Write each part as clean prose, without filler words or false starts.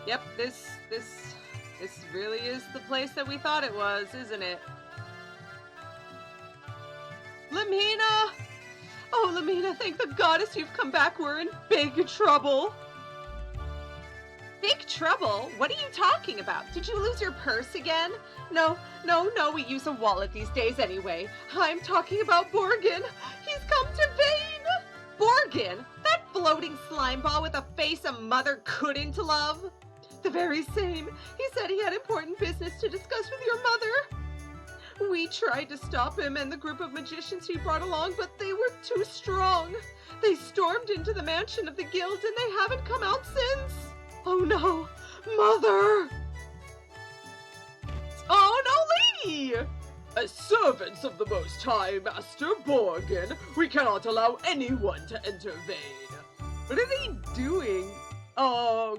Yep, this really is the place that we thought it was, isn't it? Lemina! Oh, Lemina, thank the goddess you've come back. We're in big trouble. Big trouble? What are you talking about? Did you lose your purse again? No, we use a wallet these days anyway. I'm talking about Borgan. He's come to Vane. Borgan? That floating slime ball with a face a mother couldn't love? The very same. He said he had important business to discuss with your mother. We tried to stop him and the group of magicians he brought along, but they were too strong. They stormed into the mansion of the guild and they haven't come out since. Oh no, Mother! Oh no, lady! As servants of the Most High Master Borgan, we cannot allow anyone to enter Vane. What are they doing? Oh,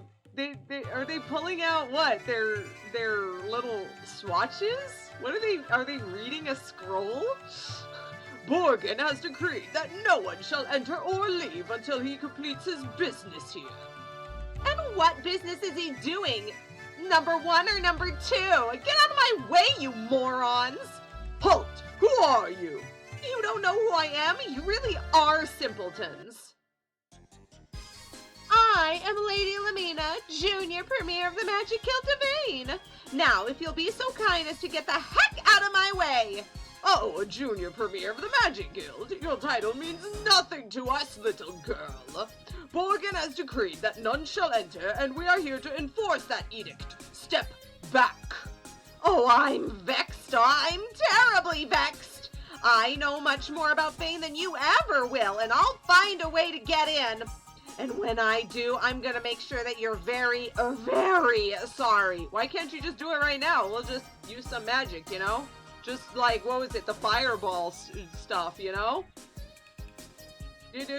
are they pulling out what? Their little swatches? What are they reading a scroll? Borgan has decreed that no one shall enter or leave until he completes his business here. And what business is he doing? Number 1 or number 2? Get out of my way, you morons! Halt! Who are you? You don't know who I am? You really are simpletons. I am Lady Lemina, Junior Premier of the Magic City of Vane. Now, if you'll be so kind as to get the heck out of my way. Oh, a Junior Premier of the Magic Guild. Your title means nothing to us, little girl. Borgan has decreed that none shall enter, and we are here to enforce that edict. Step back. Oh, I'm vexed. I'm terribly vexed. I know much more about Vane than you ever will, and I'll find a way to get in. And when I do, I'm gonna make sure that you're very, very sorry. Why can't you just do it right now? We'll just use some magic, you know? Just like, what was it, the fireball stuff, you know?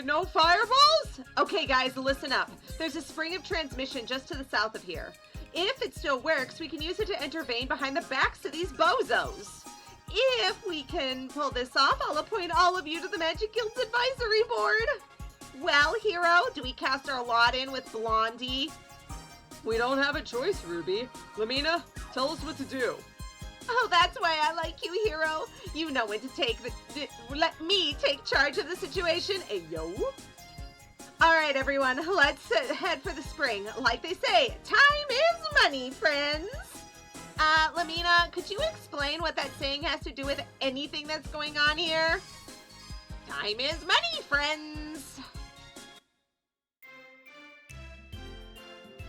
No fireballs? Okay, guys, listen up. There's a spring of transmission just to the south of here. If it still works, we can use it to enter Vane behind the backs of these bozos. If we can pull this off, I'll appoint all of you to the Magic Guild's advisory board. Well, Hiro, do we cast our lot in with Blondie? We don't have a choice, Ruby. Lemina, tell us what to do. Oh, that's why I like you, Hiro. You know when to let me take charge of the situation. Ayo. All right, everyone, let's head for the spring. Like they say, time is money, friends. Lemina, could you explain what that saying has to do with anything that's going on here? Time is money, friends.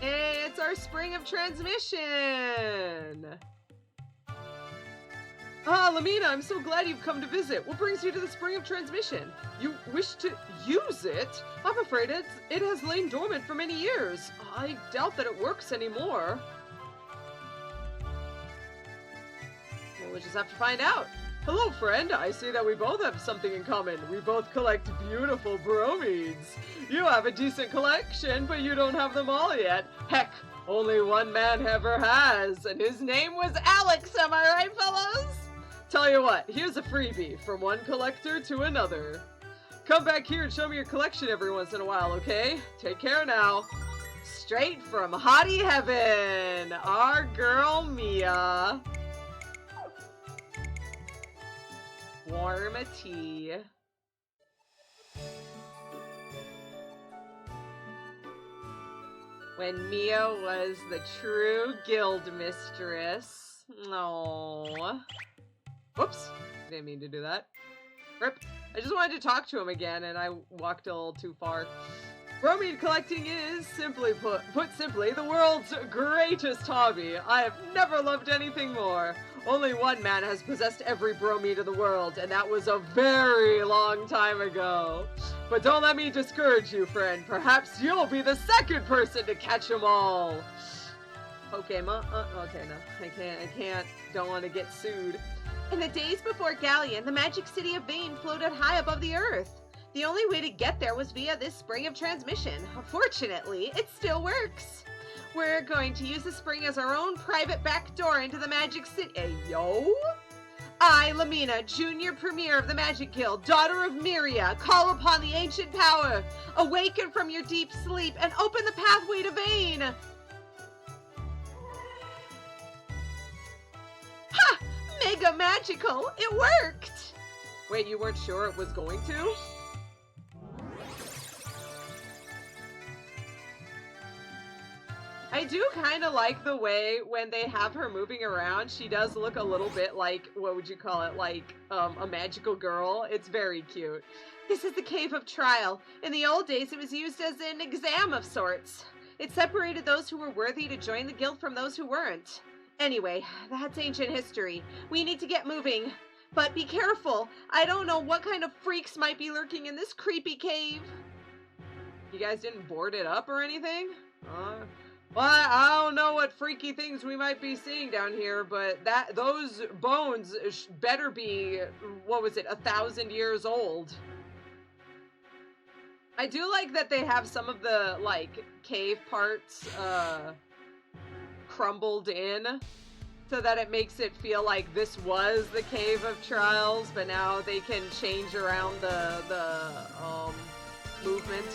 It's our spring of transmission. Ah, Lemina, I'm so glad you've come to visit. What brings you to the Spring of Transmission? You wish to use it? I'm afraid it has lain dormant for many years. I doubt that it works anymore. Well, we'll just have to find out. Hello, friend. I see that we both have something in common. We both collect beautiful bromides. You have a decent collection, but you don't have them all yet. Heck, only one man ever has, and his name was Alex, am I right, fellows? Tell you what, here's a freebie from one collector to another. Come back here and show me your collection every once in a while, okay? Take care now. Straight from Hottie Heaven, our girl Mia. Warm a tea. When Mia was the true guild mistress. Aww. Whoops. Didn't mean to do that. Rip. I just wanted to talk to him again and I walked a little too far. Bromide collecting is, simply put simply, the world's greatest hobby. I have never loved anything more. Only one man has possessed every bromide in the world, and that was a very long time ago. But don't let me discourage you, friend. Perhaps you'll be the second person to catch them all. Okay, okay, no, I can't. Don't want to get sued. In the days before Galleon, the Magic City of Vane floated high above the earth. The only way to get there was via this spring of transmission. Fortunately, it still works. We're going to use the spring as our own private back door into the Magic City. Ayo! I, Lemina, Junior Premier of the Magic Guild, daughter of Miria, call upon the ancient power. Awaken from your deep sleep and open the pathway to Vane. mega magical! It worked! Wait, you weren't sure it was going to? I do kind of like the way when they have her moving around, she does look a little bit like, what would you call it, like a magical girl. It's very cute. This is the Cave of Trial. In the old days, it was used as an exam of sorts. It separated those who were worthy to join the guild from those who weren't. Anyway, that's ancient history. We need to get moving. But be careful. I don't know what kind of freaks might be lurking in this creepy cave. You guys didn't board it up or anything? Well, I don't know what freaky things we might be seeing down here, but those bones better be, what was it, 1,000 years old. I do like that they have some of the, like, cave parts, crumbled in, so that it makes it feel like this was the Cave of Trials, but now they can change around the movement.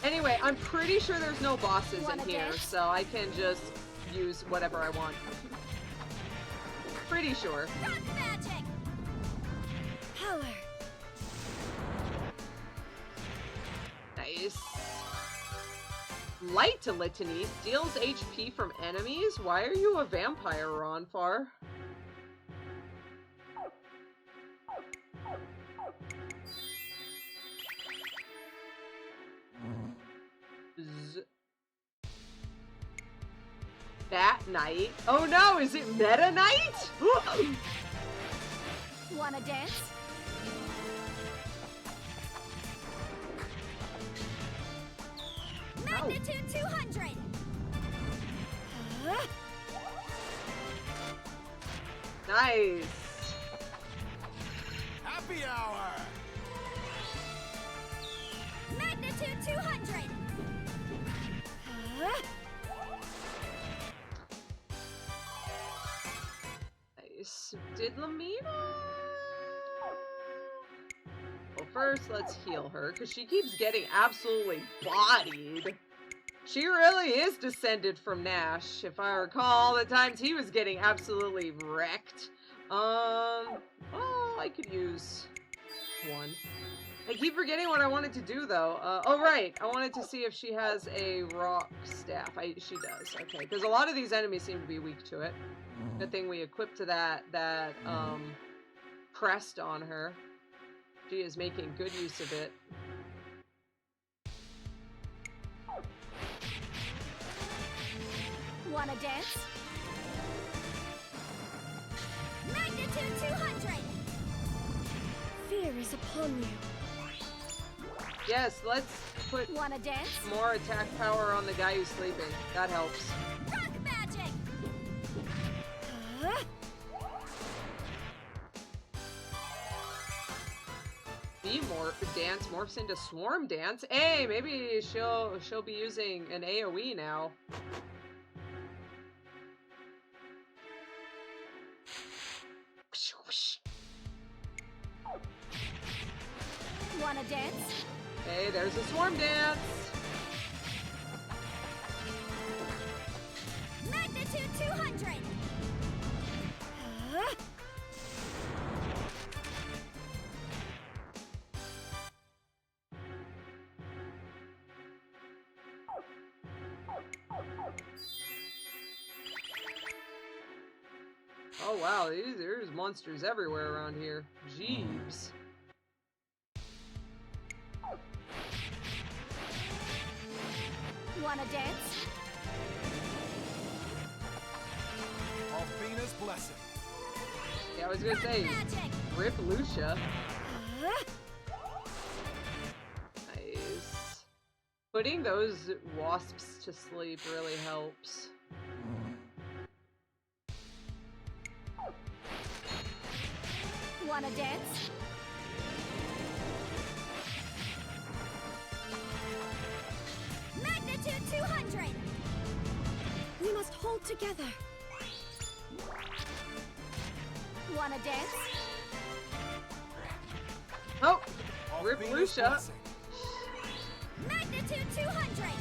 Anyway, I'm pretty sure there's no bosses in here, so I can just use whatever I want. Pretty sure. Rock magic! Power! Nice. Light to Litany deals HP from enemies? Why are you a vampire, Ronfar? Bat Knight? Oh no, is it Meta Knight? Wanna dance? Magnitude 200! Nice. Happy hour! Magnitude 200! Nice. Did Lemina? Well, first, let's heal her, because she keeps getting absolutely bodied. She really is descended from Nash. If I recall, the times he was getting absolutely wrecked. Oh, I could use one. I keep forgetting what I wanted to do, though. Oh, right. I wanted to see if she has a rock staff. She does. Okay, because a lot of these enemies seem to be weak to it. Good thing we equipped to that crest on her. She is making good use of it. Wanna dance? Magnitude 200! Fear is upon you. Yes, let's put Wanna dance? more attack power on the guy who's sleeping. That helps. Rock magic! Dance morphs into Swarm Dance. Hey, maybe she'll be using an AoE now. Wanna dance? Hey, there's a Swarm Dance. Magnitude 200! Oh wow, there's monsters everywhere around here. Jeebs. Wanna dance? Alfina's blessing. Yeah, I was gonna say, Magic! rip Lucia. Nice. Putting those wasps to sleep really helps. Wanna dance? Magnitude 200! We must hold together. Wanna dance? Oh! Rip Alfina's Lucia. blessing. Magnitude 200!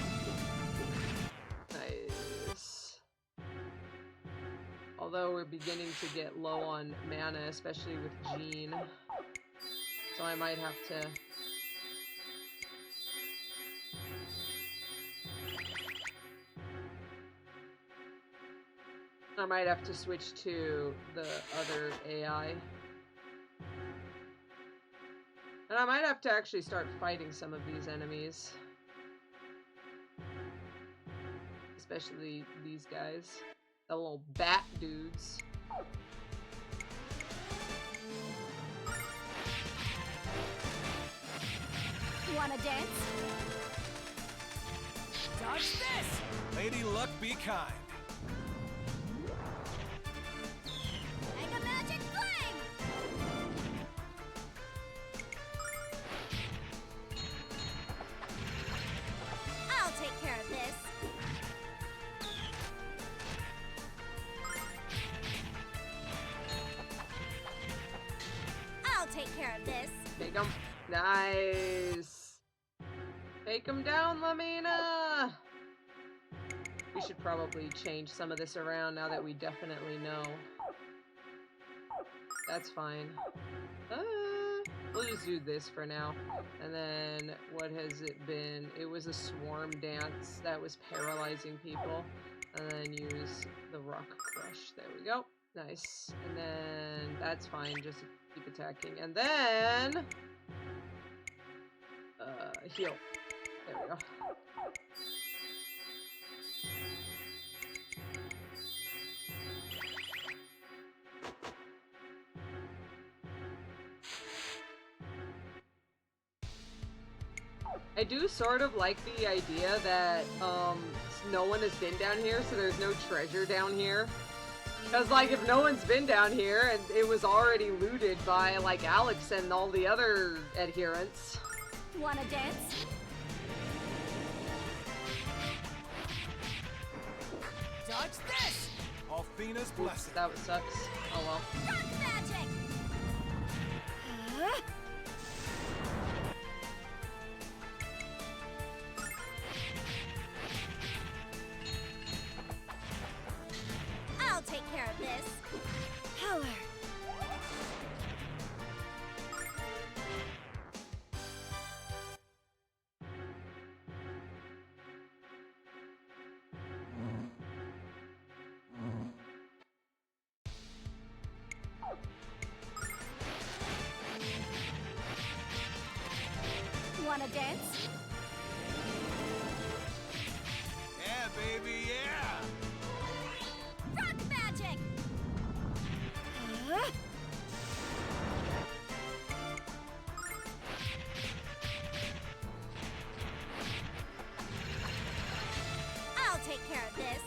Nice. Although we're beginning to get low on mana, especially with Jean. So I might have to... switch to the other AI. And I might have to actually start fighting some of these enemies. Especially these guys. The little bat dudes. Wanna dance? Dodge this! Lady Luck be kind. Make a magic flame! I'll take care of this. I'll take care of this. Take him. Nice. Take him down, Lemina. We should probably change some of this around now that we definitely know. That's fine. We'll just do this for now. And then, what has it been? It was a swarm dance that was paralyzing people. And then use the rock crush. There we go. Nice. And then, that's fine. Just keep attacking. And then... heal. There we go. I do sort of like the idea that, no one has been down here, so there's no treasure down here. Because, like, if no one's been down here, and it was already looted by, like, Alex and all the other adherents. Wanna dance? Dodge this! Alfina's blessing. That sucks. Oh well. Rock magic! I'll take care of this. Power. Wanna dance? Yeah, baby, yeah! Rock magic! I'll take care of this.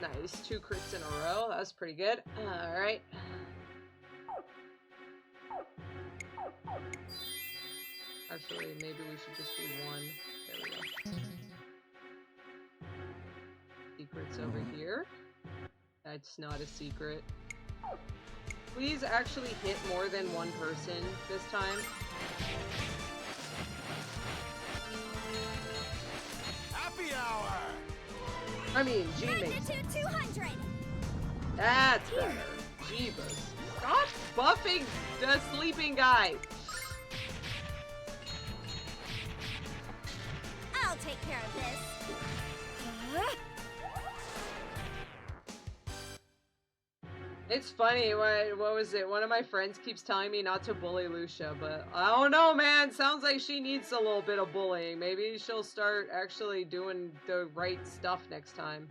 Nice. 2 crits in a row. That was pretty good. Alright. Actually, maybe we should just do 1. There we go. Secrets over here. That's not a secret. Please actually hit more than one person this time. Happy hour! I mean, Jean makes... Magnitude 200! That's better. Jeebus. Stop buffing the sleeping guy! I'll take care of this. It's funny, what was it? One of my friends keeps telling me not to bully Lucia, but I don't know, man. Sounds like she needs a little bit of bullying. Maybe she'll start actually doing the right stuff next time.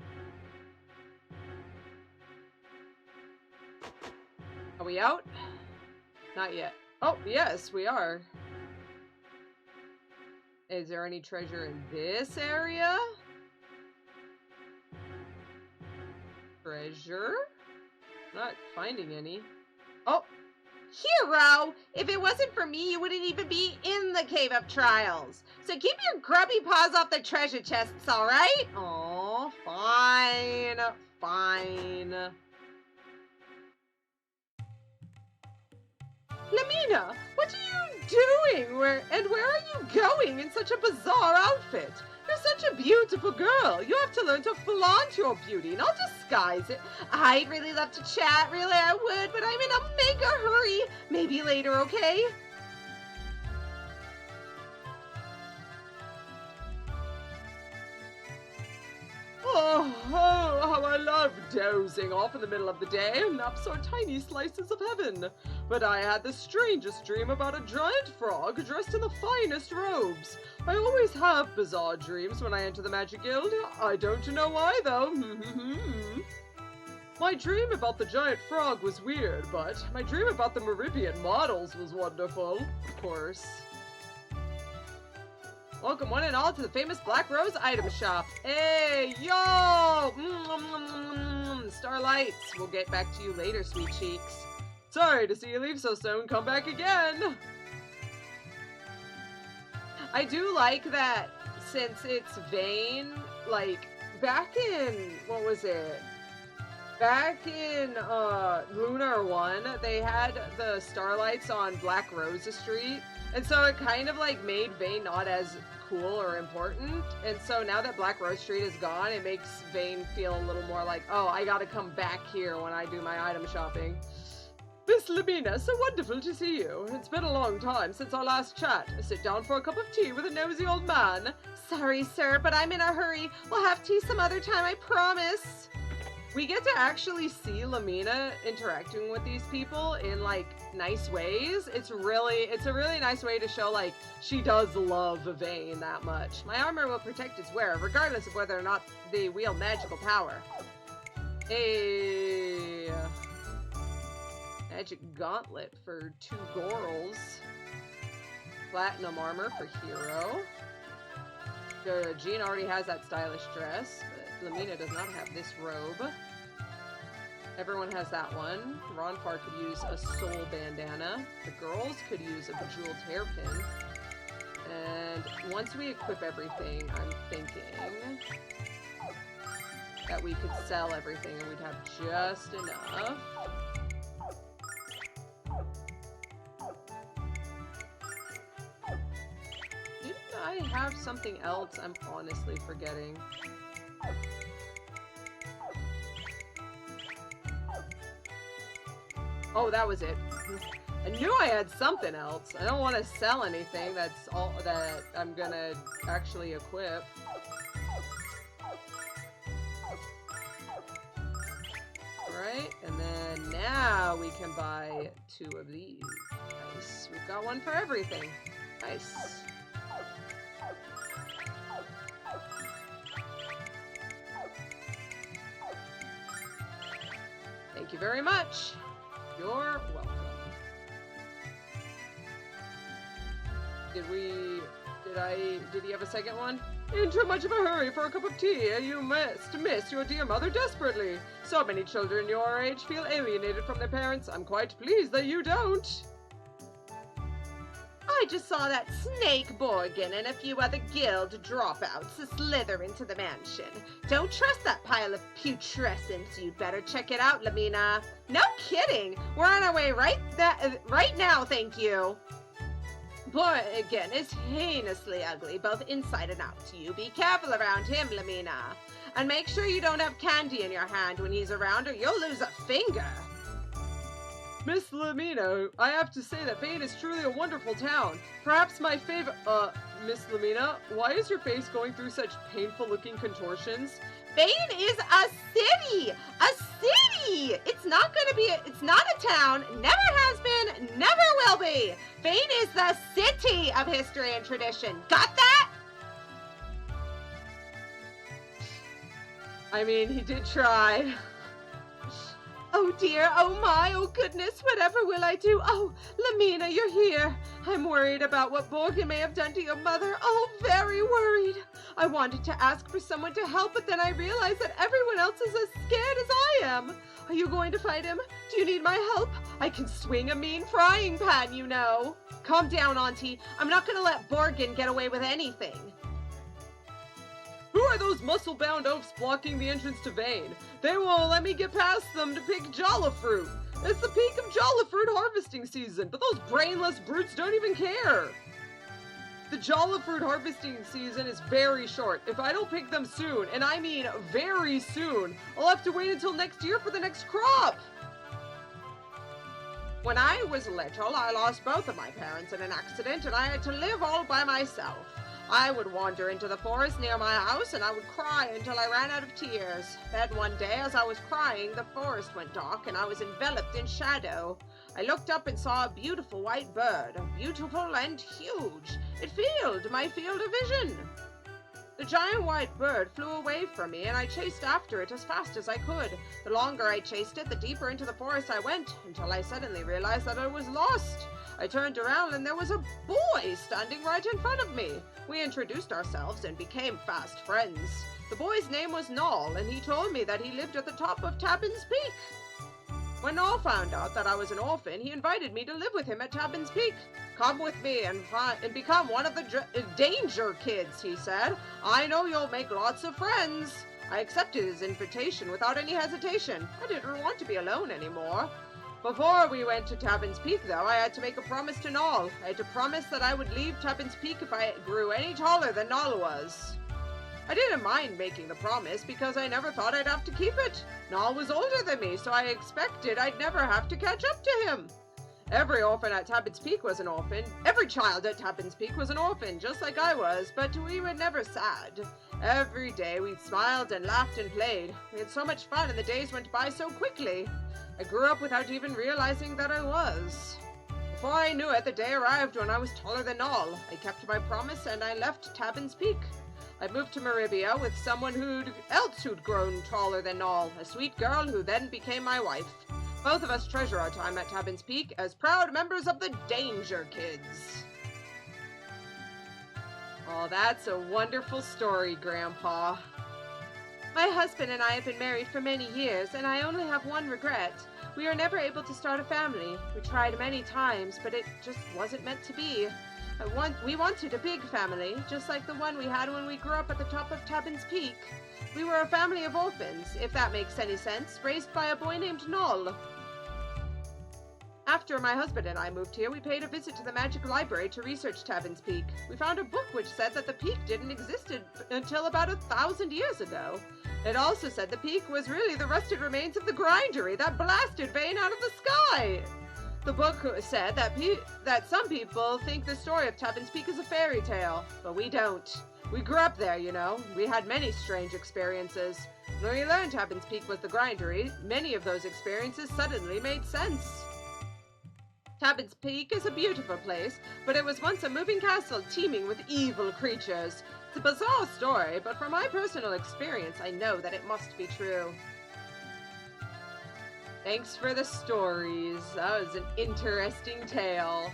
Are we out? Not yet. Oh, yes, we are. Is there any treasure in this area? Treasure? Not finding any. Oh! Hiro! If it wasn't for me, you wouldn't even be in the Cave of Trials. So keep your grubby paws off the treasure chests, alright? Aw, fine. Fine. Lemina, what are you doing? Where are you going in such a bizarre outfit? You're such such a beautiful girl. You have to learn to flaunt your beauty, not disguise it. I'd really love to chat, really I would, but I'm in a mega hurry. Maybe later, okay? Oh, how I love dozing off in the middle of the day. Naps are tiny slices of heaven. But I had the strangest dream about a giant frog dressed in the finest robes. I always have bizarre dreams when I enter the Magic Guild. I don't know why, though. My dream about the giant frog was weird, but my dream about the Meridian models was wonderful. Of course. Welcome one and all to the famous Black Rose item shop. Hey, yo! Starlights. We'll get back to you later, sweet cheeks. Sorry to see you leave so soon. Come back again. I do like that since it's Vane, like, back in, what was it? Back in Lunar 1, they had the Starlights on Black Rose Street. And so it kind of like made Vane not as cool or important. And so now that Black Rose Street is gone, it makes Vane feel a little more like, oh, I gotta come back here when I do my item shopping. Miss Lemina, so wonderful to see you. It's been a long time since our last chat. Sit down for a cup of tea with a nosy old man. Sorry, sir, but I'm in a hurry. We'll have tea some other time, I promise. We get to actually see Lemina interacting with these people in, like, nice ways. It's a really nice way to show, like, she does love Vane that much. My armor will protect its wearer, regardless of whether or not they wield magical power. Hey. Magic gauntlet for 2 girls. Platinum armor for Hiro. Jean already has that stylish dress, but Lemina does not have this robe. Everyone has that one. Ronfar could use a soul bandana. The girls could use a bejeweled hairpin. And once we equip everything, I'm thinking that we could sell everything and we'd have just enough. Didn't I have something else I'm honestly forgetting? Oh, that was it. I knew I had something else. I don't want to sell anything that's all that I'm gonna actually equip. Alright, and then now we can buy 2 of these. Nice. We've got one for everything. Nice. Thank you very much. You're welcome. Did he have a second one? In too much of a hurry for a cup of tea, you must miss your dear mother desperately. So many children your age feel alienated from their parents. I'm quite pleased that you don't. I just saw that snake Borgan and a few other guild dropouts slither into the mansion. Don't trust that pile of putrescence. You'd better check it out, Lemina. No kidding. We're on our way right now, thank you. Borgan is heinously ugly, both inside and out. You be careful around him, Lemina. And make sure you don't have candy in your hand when he's around or you'll lose a finger. Miss Lemina, I have to say that Vane is truly a wonderful town. Perhaps my favorite, Miss Lemina, why is your face going through such painful-looking contortions? Vane is a city! A city! It's not a town, never has been, never will be! Vane is the city of history and tradition. Got that? I mean, he did try. Oh dear, oh my, oh goodness, whatever will I do? Oh, Lemina, you're here. I'm worried about what Borgan may have done to your mother. Oh, very worried. I wanted to ask for someone to help, but then I realized that everyone else is as scared as I am. Are you going to fight him? Do you need my help? I can swing a mean frying pan, you know. Calm down, Auntie. I'm not going to let Borgan get away with anything. Who are those muscle-bound oafs blocking the entrance to Vane? They won't let me get past them to pick Jollifruit. It's the peak of Jollifruit harvesting season, but those brainless brutes don't even care. The Jala fruit harvesting season is very short. If I don't pick them soon, and I mean very soon, I'll have to wait until next year for the next crop. When I was little, I lost both of my parents in an accident, and I had to live all by myself. I would wander into the forest near my house, and I would cry until I ran out of tears. Then one day, as I was crying, the forest went dark, and I was enveloped in shadow. I looked up and saw a beautiful white bird, beautiful and huge. It filled my field of vision. The giant white bird flew away from me, and I chased after it as fast as I could. The longer I chased it, the deeper into the forest I went, until I suddenly realized that I was lost. I turned around, and there was a boy standing right in front of me. We introduced ourselves and became fast friends. The boy's name was Null, and he told me that he lived at the top of Tabin's Peak. When Null found out that I was an orphan, he invited me to live with him at Tabin's Peak. Come with me and become one of the danger kids, he said. I know you'll make lots of friends. I accepted his invitation without any hesitation. I didn't want to be alone anymore. Before we went to Tabin's Peak, though, I had to make a promise to Null. I had to promise that I would leave Tabin's Peak if I grew any taller than Null was. I didn't mind making the promise because I never thought I'd have to keep it. Null was older than me, so I expected I'd never have to catch up to him. Every orphan at Tabin's Peak was an orphan. Every child at Tabin's Peak was an orphan, just like I was, but we were never sad. Every day we smiled and laughed and played. We had so much fun and the days went by so quickly. I grew up without even realizing that I was. Before I knew it, the day arrived when I was taller than Null. I kept my promise and I left Tabin's Peak. I moved to Miria with someone who'd grown taller than Null, a sweet girl who then became my wife. Both of us treasure our time at Tabin's Peak as proud members of the Danger Kids. Oh, that's a wonderful story, Grandpa. My husband and I have been married for many years, and I only have one regret. We were never able to start a family. We tried many times, but it just wasn't meant to be. We wanted a big family, just like the one we had when we grew up at the top of Tabin's Peak. We were a family of orphans, if that makes any sense, raised by a boy named Null. After my husband and I moved here, we paid a visit to the Magic Library to research Tabin's Peak. We found a book which said that the peak didn't exist until about 1,000 years ago. It also said the peak was really the rusted remains of the grindery that blasted Vane out of the sky. The book said that some people think the story of Tabin's Peak is a fairy tale, but we don't. We grew up there, you know. We had many strange experiences. When we learned Tabin's Peak was the grindery, many of those experiences suddenly made sense. Tabin's Peak is a beautiful place, but it was once a moving castle teeming with evil creatures. It's a bizarre story, but from my personal experience, I know that it must be true. Thanks for the stories. That was an interesting tale.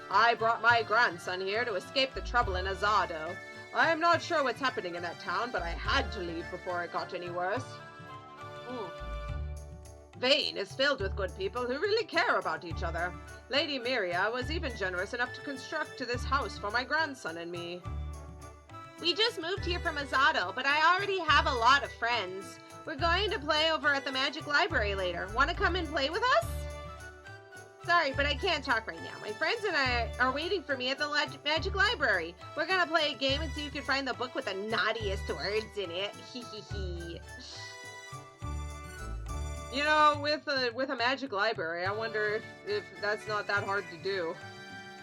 I brought my grandson here to escape the trouble in Azado. I am not sure what's happening in that town, but I had to leave before it got any worse. Vane is filled with good people who really care about each other. Lady Miria was even generous enough to construct this house for my grandson and me. We just moved here from Azado, but I already have a lot of friends. We're going to play over at the Magic Library later. Want to come and play with us? Sorry, but I can't talk right now. My friends and I are waiting for me at the Magic Library. We're going to play a game and see who can find the book with the naughtiest words in it. Hee hee hee. You know, with a Magic Library, I wonder if that's not that hard to do.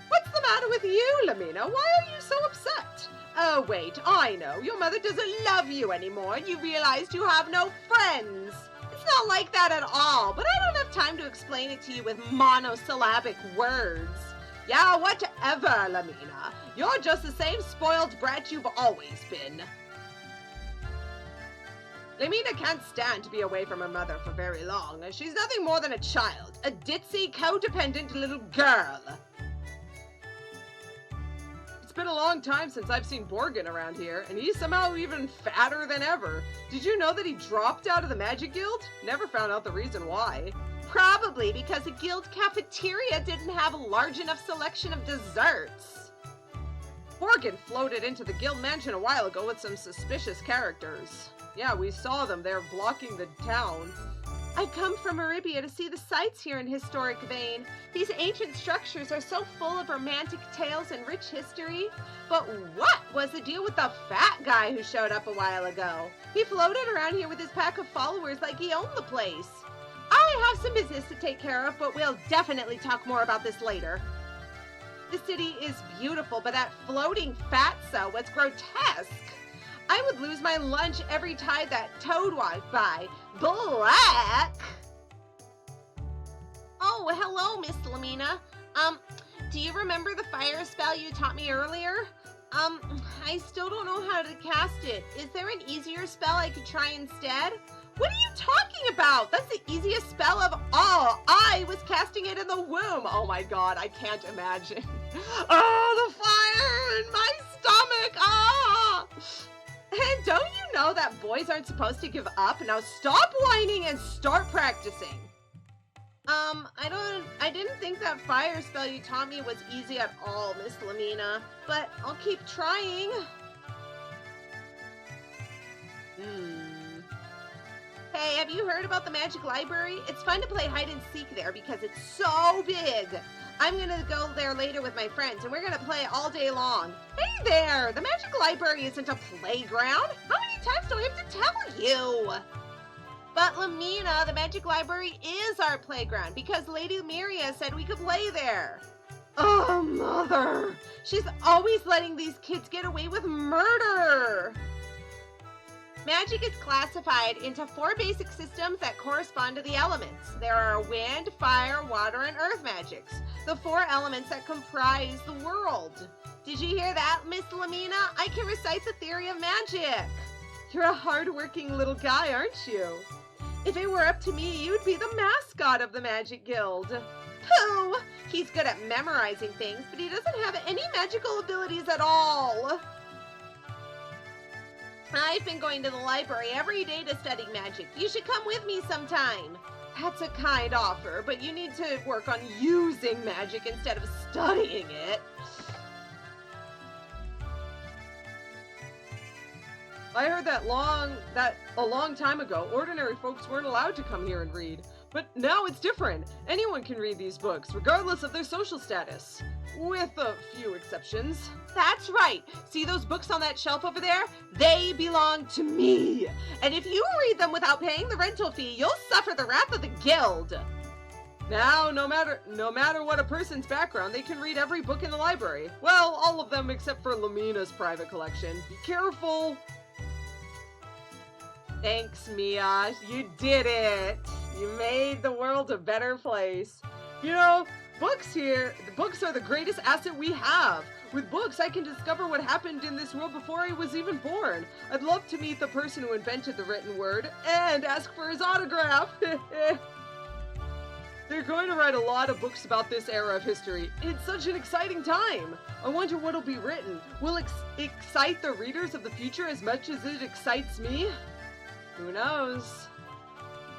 What's the matter with you, Lemina? Why are you so upset? Oh, wait, I know. Your mother doesn't love you anymore. You realized you have no friends. It's not like that at all, but I don't have time to explain it to you with monosyllabic words. Yeah, whatever, Lemina. You're just the same spoiled brat you've always been. Lemina can't stand to be away from her mother for very long. She's nothing more than a child, a ditzy, codependent little girl. It's been a long time since I've seen Borgan around here, and he's somehow even fatter than ever. Did you know that he dropped out of the Magic Guild? Never found out the reason why. Probably because the guild cafeteria didn't have a large enough selection of desserts. Borgan floated into the guild mansion a while ago with some suspicious characters. Yeah, we saw them. They're blocking the town. I've come from Miria to see the sights here in historic Vane. These ancient structures are so full of romantic tales and rich history. But what was the deal with the fat guy who showed up a while ago? He floated around here with his pack of followers like he owned the place. I have some business to take care of, but we'll definitely talk more about this later. The city is beautiful, but that floating fatso was grotesque. I would lose my lunch every time that toad walked by. Black! Oh, hello, Miss Lemina. Do you remember the fire spell you taught me earlier? I still don't know how to cast it. Is there an easier spell I could try instead? What are you talking about? That's the easiest spell of all. I was casting it in the womb. Oh my god, I can't imagine. Oh, the fire in my stomach. Ah! And don't you know that boys aren't supposed to give up? Now stop whining and start practicing. I didn't think that fire spell you taught me was easy at all, Miss Lemina, but I'll keep trying. Hey, have you heard about the Magic Library? It's fun to play hide and seek there because it's so big. I'm gonna go there later with my friends and we're gonna play all day long. Hey there, the Magic Library isn't a playground. How many times do I have to tell you? But Lemina, the Magic Library is our playground because Lady Miria said we could play there. Oh, Mother! She's always letting these kids get away with murder! Magic is classified into 4 basic systems that correspond to the elements. There are wind, fire, water, and earth magics, the 4 elements that comprise the world. Did you hear that, Miss Lemina? I can recite the theory of magic. You're a hard-working little guy, aren't you? If it were up to me, you'd be the mascot of the Magic Guild. Pooh! He's good at memorizing things, but he doesn't have any magical abilities at all. I've been going to the library every day to study magic. You should come with me sometime. That's a kind offer, but you need to work on using magic instead of studying it. I heard that a long time ago, ordinary folks weren't allowed to come here and read. But now it's different. Anyone can read these books, regardless of their social status. With a few exceptions. That's right. See those books on that shelf over there? They belong to me. And if you read them without paying the rental fee, you'll suffer the wrath of the guild. Now, no matter what a person's background, they can read every book in the library. Well, all of them except for Lemina's private collection. Be careful. Thanks, Mia. You did it. You made the world a better place. You know, books are the greatest asset we have. With books, I can discover what happened in this world before I was even born. I'd love to meet the person who invented the written word and ask for his autograph. They're going to write a lot of books about this era of history. It's such an exciting time. I wonder what'll be written. Will it excite the readers of the future as much as it excites me? Who knows?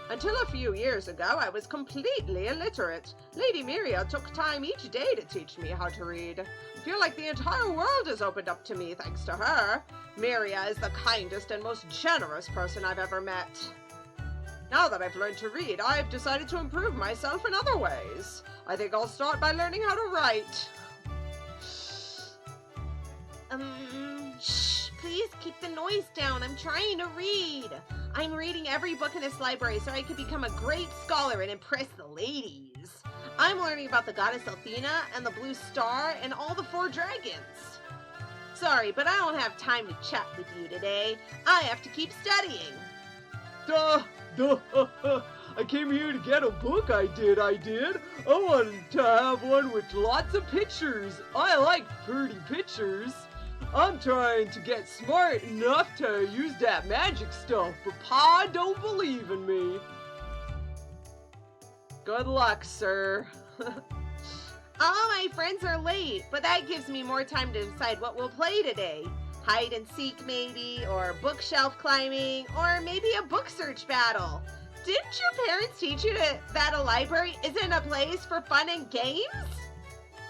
Until a few years ago, I was completely illiterate. Lady Miria took time each day to teach me how to read. I feel like the entire world has opened up to me thanks to her. Miria is the kindest and most generous person I've ever met. Now that I've learned to read, I've decided to improve myself in other ways. I think I'll start by learning how to write. Shh, please keep the noise down. I'm trying to read. I'm reading every book in this library so I can become a great scholar and impress the ladies. I'm learning about the goddess Athena and the blue star and all the 4 dragons. Sorry, but I don't have time to chat with you today. I have to keep studying. I came here to get a book, I did. I wanted to have one with lots of pictures. I like pretty pictures. I'm trying to get smart enough to use that magic stuff, but Pa don't believe in me. Good luck, sir. All my friends are late, but that gives me more time to decide what we'll play today. Hide and seek, maybe, or bookshelf climbing, or maybe a book search battle. Didn't your parents teach you that a library isn't a place for fun and games?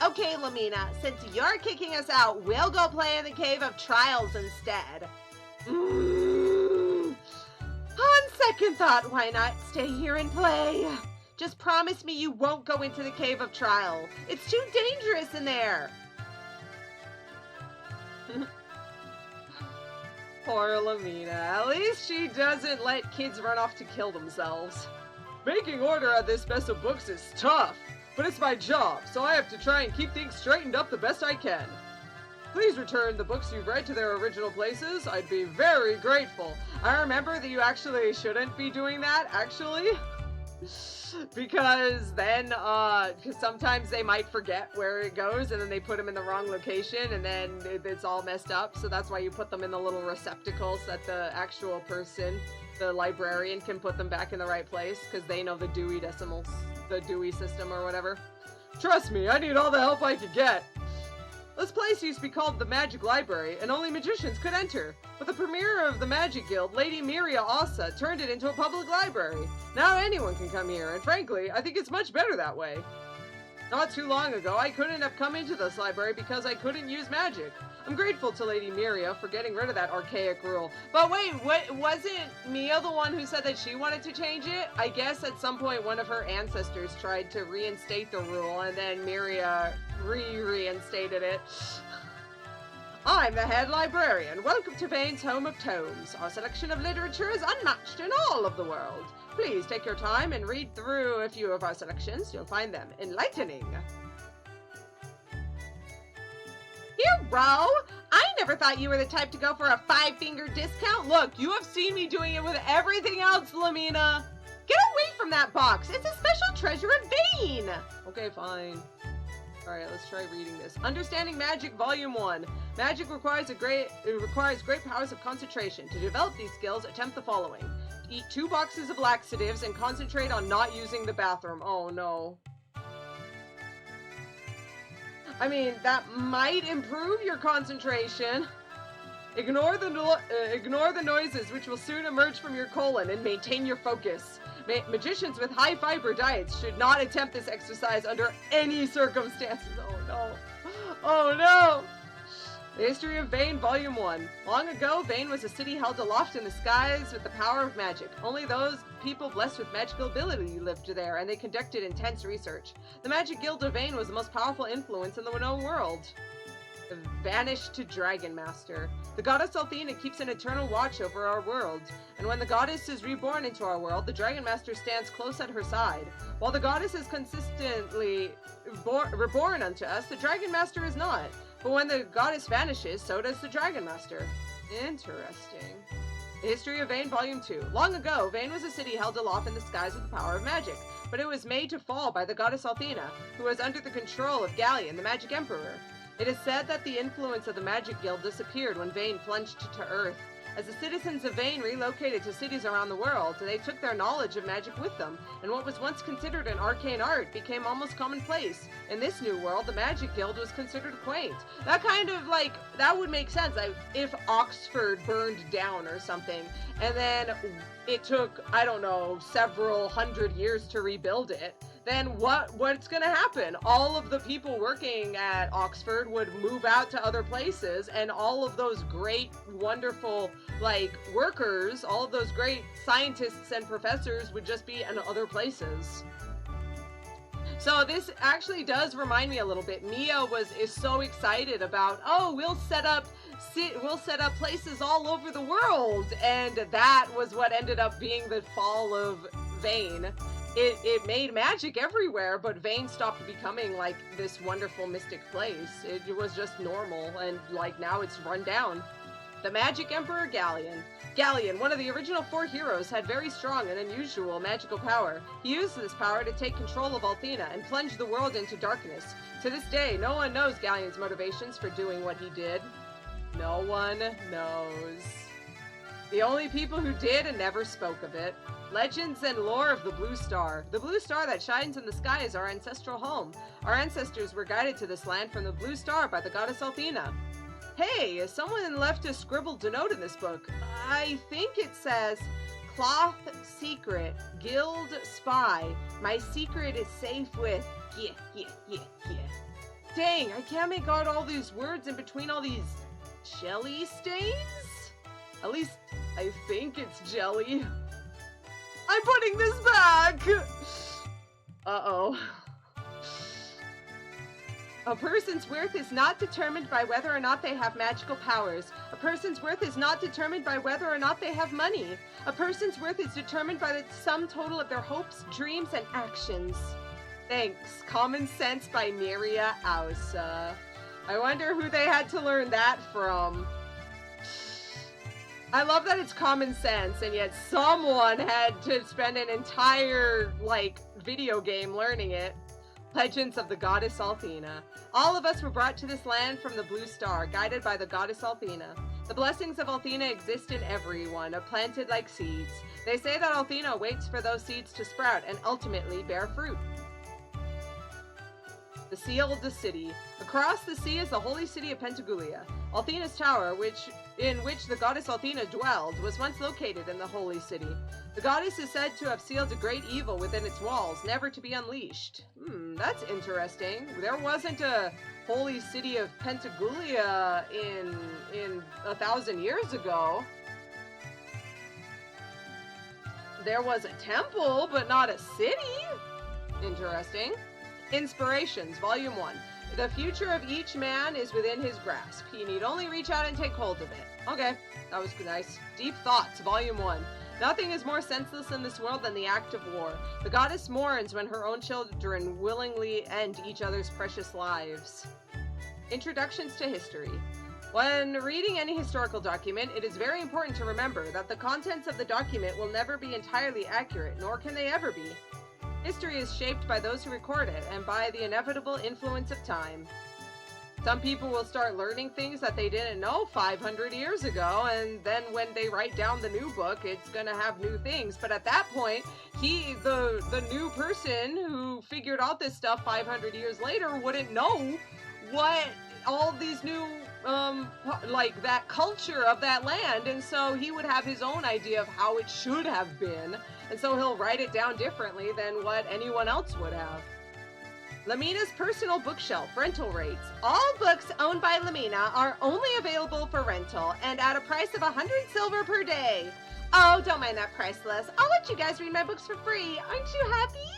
Okay, Lemina, since you're kicking us out, we'll go play in the Cave of Trials instead. Fun second thought, why not stay here and play? Just promise me you won't go into the Cave of Trial. It's too dangerous in there. Poor Lemina. At least she doesn't let kids run off to kill themselves. Making order at this mess of books is tough, but it's my job, so I have to try and keep things straightened up the best I can. Please return the books you've read to their original places. I'd be very grateful. I remember that you actually shouldn't be doing that, actually. Because then, because sometimes they might forget where it goes, and then they put them in the wrong location, and then it's all messed up. So that's why you put them in the little receptacles that the actual person, the librarian, can put them back in the right place, because they know the Dewey Decimals, the Dewey system or whatever. Trust me, I need all the help I could get. This place used to be called the Magic Library, and only magicians could enter. But the premier of the Magic Guild, Lady Miria Asa, turned it into a public library. Now anyone can come here, and frankly, I think it's much better that way. Not too long ago, I couldn't have come into this library because I couldn't use magic. I'm grateful to Lady Miria for getting rid of that archaic rule. But wait, wasn't Mia the one who said that she wanted to change it? I guess at some point one of her ancestors tried to reinstate the rule, and then Miria reinstated it. I'm the head librarian. Welcome to Vane's home of tomes. Our selection of literature is unmatched in all of the world. Please take your time and read through a few of our selections. You'll find them enlightening. Hiro, I never thought you were the type to go for a 5-finger discount. Look, you have seen me doing it with everything else, Lemina. Get away from that box. It's a special treasure of Vane. Okay, fine. Alright, let's try reading this. Understanding Magic Volume 1. Magic requires great powers of concentration. To develop these skills, attempt the following. Eat 2 boxes of laxatives and concentrate on not using the bathroom. Oh no. I mean, that might improve your concentration. Ignore the noises which will soon emerge from your colon and maintain your focus. Magicians with high fiber diets should not attempt this exercise under any circumstances. Oh no. Oh no! The History of Vane, Volume 1. Long ago, Vane was a city held aloft in the skies with the power of magic. Only those people blessed with magical ability lived there, and they conducted intense research. The Magic Guild of Vane was the most powerful influence in the known world. The vanished Dragon Master. The goddess Athena keeps an eternal watch over our world, and when the goddess is reborn into our world, the Dragon Master stands close at her side. While the goddess is consistently reborn unto us, the Dragon Master is not. But when the goddess vanishes, so does the Dragon Master. Interesting. The History of Vane, Volume 2. Long ago, Vane was a city held aloft in the skies with the power of magic, but it was made to fall by the goddess Athena, who was under the control of Galleon, the Magic Emperor. It is said that the influence of the Magic Guild disappeared when Vane plunged to Earth. As the citizens of Vane relocated to cities around the world, they took their knowledge of magic with them, and what was once considered an arcane art became almost commonplace. In this new world, the Magic Guild was considered quaint. That kind of, like, that would make sense. If Oxford burned down or something, and then it took, I don't know, several hundred years to rebuild it, then what's gonna happen? All of the people working at Oxford would move out to other places, and all of those great, wonderful, like, workers, all of those great scientists and professors would just be in other places. So this actually does remind me a little bit. Mia is so excited about, oh, we'll set up places all over the world, and that was what ended up being the fall of Vane. It made magic everywhere, but Vane stopped becoming like this wonderful mystic place. It was just normal, and like now it's run down. The Magic Emperor Galleon. Galleon, one of the original 4 heroes, had very strong and unusual magical power. He used this power to take control of Athena and plunge the world into darkness. To this day, no one knows Galleon's motivations for doing what he did. No one knows. The only people who did and never spoke of it. Legends and lore of the Blue Star. The blue star that shines in the sky is our ancestral home. Our ancestors were guided to this land from the Blue Star by the goddess Athena. Hey, someone left a scribbled note in this book. I think it says, Cloth Secret, Guild Spy. My secret is safe with, yeah. Dang, I can't make out all these words in between all these jelly stains? At least, I think it's jelly. I'm putting this back! Uh-oh. A person's worth is not determined by whether or not they have magical powers. A person's worth is not determined by whether or not they have money. A person's worth is determined by the sum total of their hopes, dreams, and actions. Thanks. Common Sense by Miria Ausa. I wonder who they had to learn that from. I love that it's common sense, and yet someone had to spend an entire, video game learning it. Legends of the Goddess Althena. All of us were brought to this land from the Blue Star, guided by the Goddess Althena. The blessings of Althena exist in everyone, are planted like seeds. They say that Althena waits for those seeds to sprout and ultimately bear fruit. The Sealed City. Across the sea is the holy city of Pentagulia. Althena's tower, in which the goddess Althena dwelled, was once located in the holy city. The goddess is said to have sealed a great evil within its walls, never to be unleashed. That's interesting. There wasn't a holy city of Pentagulia in 1,000 years ago. There was a temple, but not a city. Interesting. Inspirations, Volume 1. The future of each man is within his grasp. He need only reach out and take hold of it. Okay, that was nice. Deep Thoughts, Volume 1. Nothing is more senseless in this world than the act of war. The goddess mourns when her own children willingly end each other's precious lives. Introductions to History. When reading any historical document, it is very important to remember that the contents of the document will never be entirely accurate, nor can they ever be. History is shaped by those who record it, and by the inevitable influence of time. Some people will start learning things that they didn't know 500 years ago, and then when they write down the new book, it's gonna have new things. But at that point, the new person who figured out this stuff 500 years later wouldn't know what all these new, that culture of that land, and so he would have his own idea of how it should have been. And so he'll write it down differently than what anyone else would have. Lemina's personal bookshelf, rental rates. All books owned by Lemina are only available for rental and at a price of 100 silver per day. Oh, don't mind that price list. I'll let you guys read my books for free. Aren't you happy?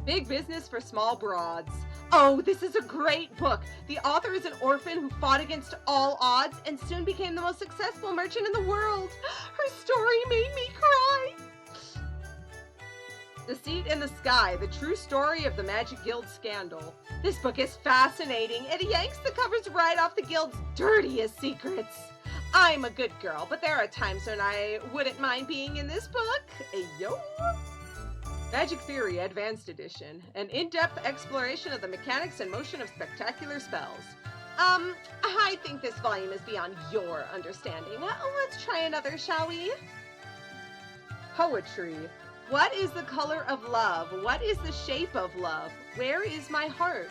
Big Business for Small Broads. Oh, this is a great book. The author is an orphan who fought against all odds and soon became the most successful merchant in the world. Her story made me cry. Deceit in the Sky, the true story of the Magic Guild scandal. This book is fascinating. It yanks the covers right off the guild's dirtiest secrets. I'm a good girl, but there are times when I wouldn't mind being in this book. Ayo! Magic Theory Advanced Edition, an in-depth exploration of the mechanics and motion of spectacular spells. I think this volume is beyond your understanding. Let's try another, shall we? Poetry. What is the color of love? What is the shape of love? Where is my heart?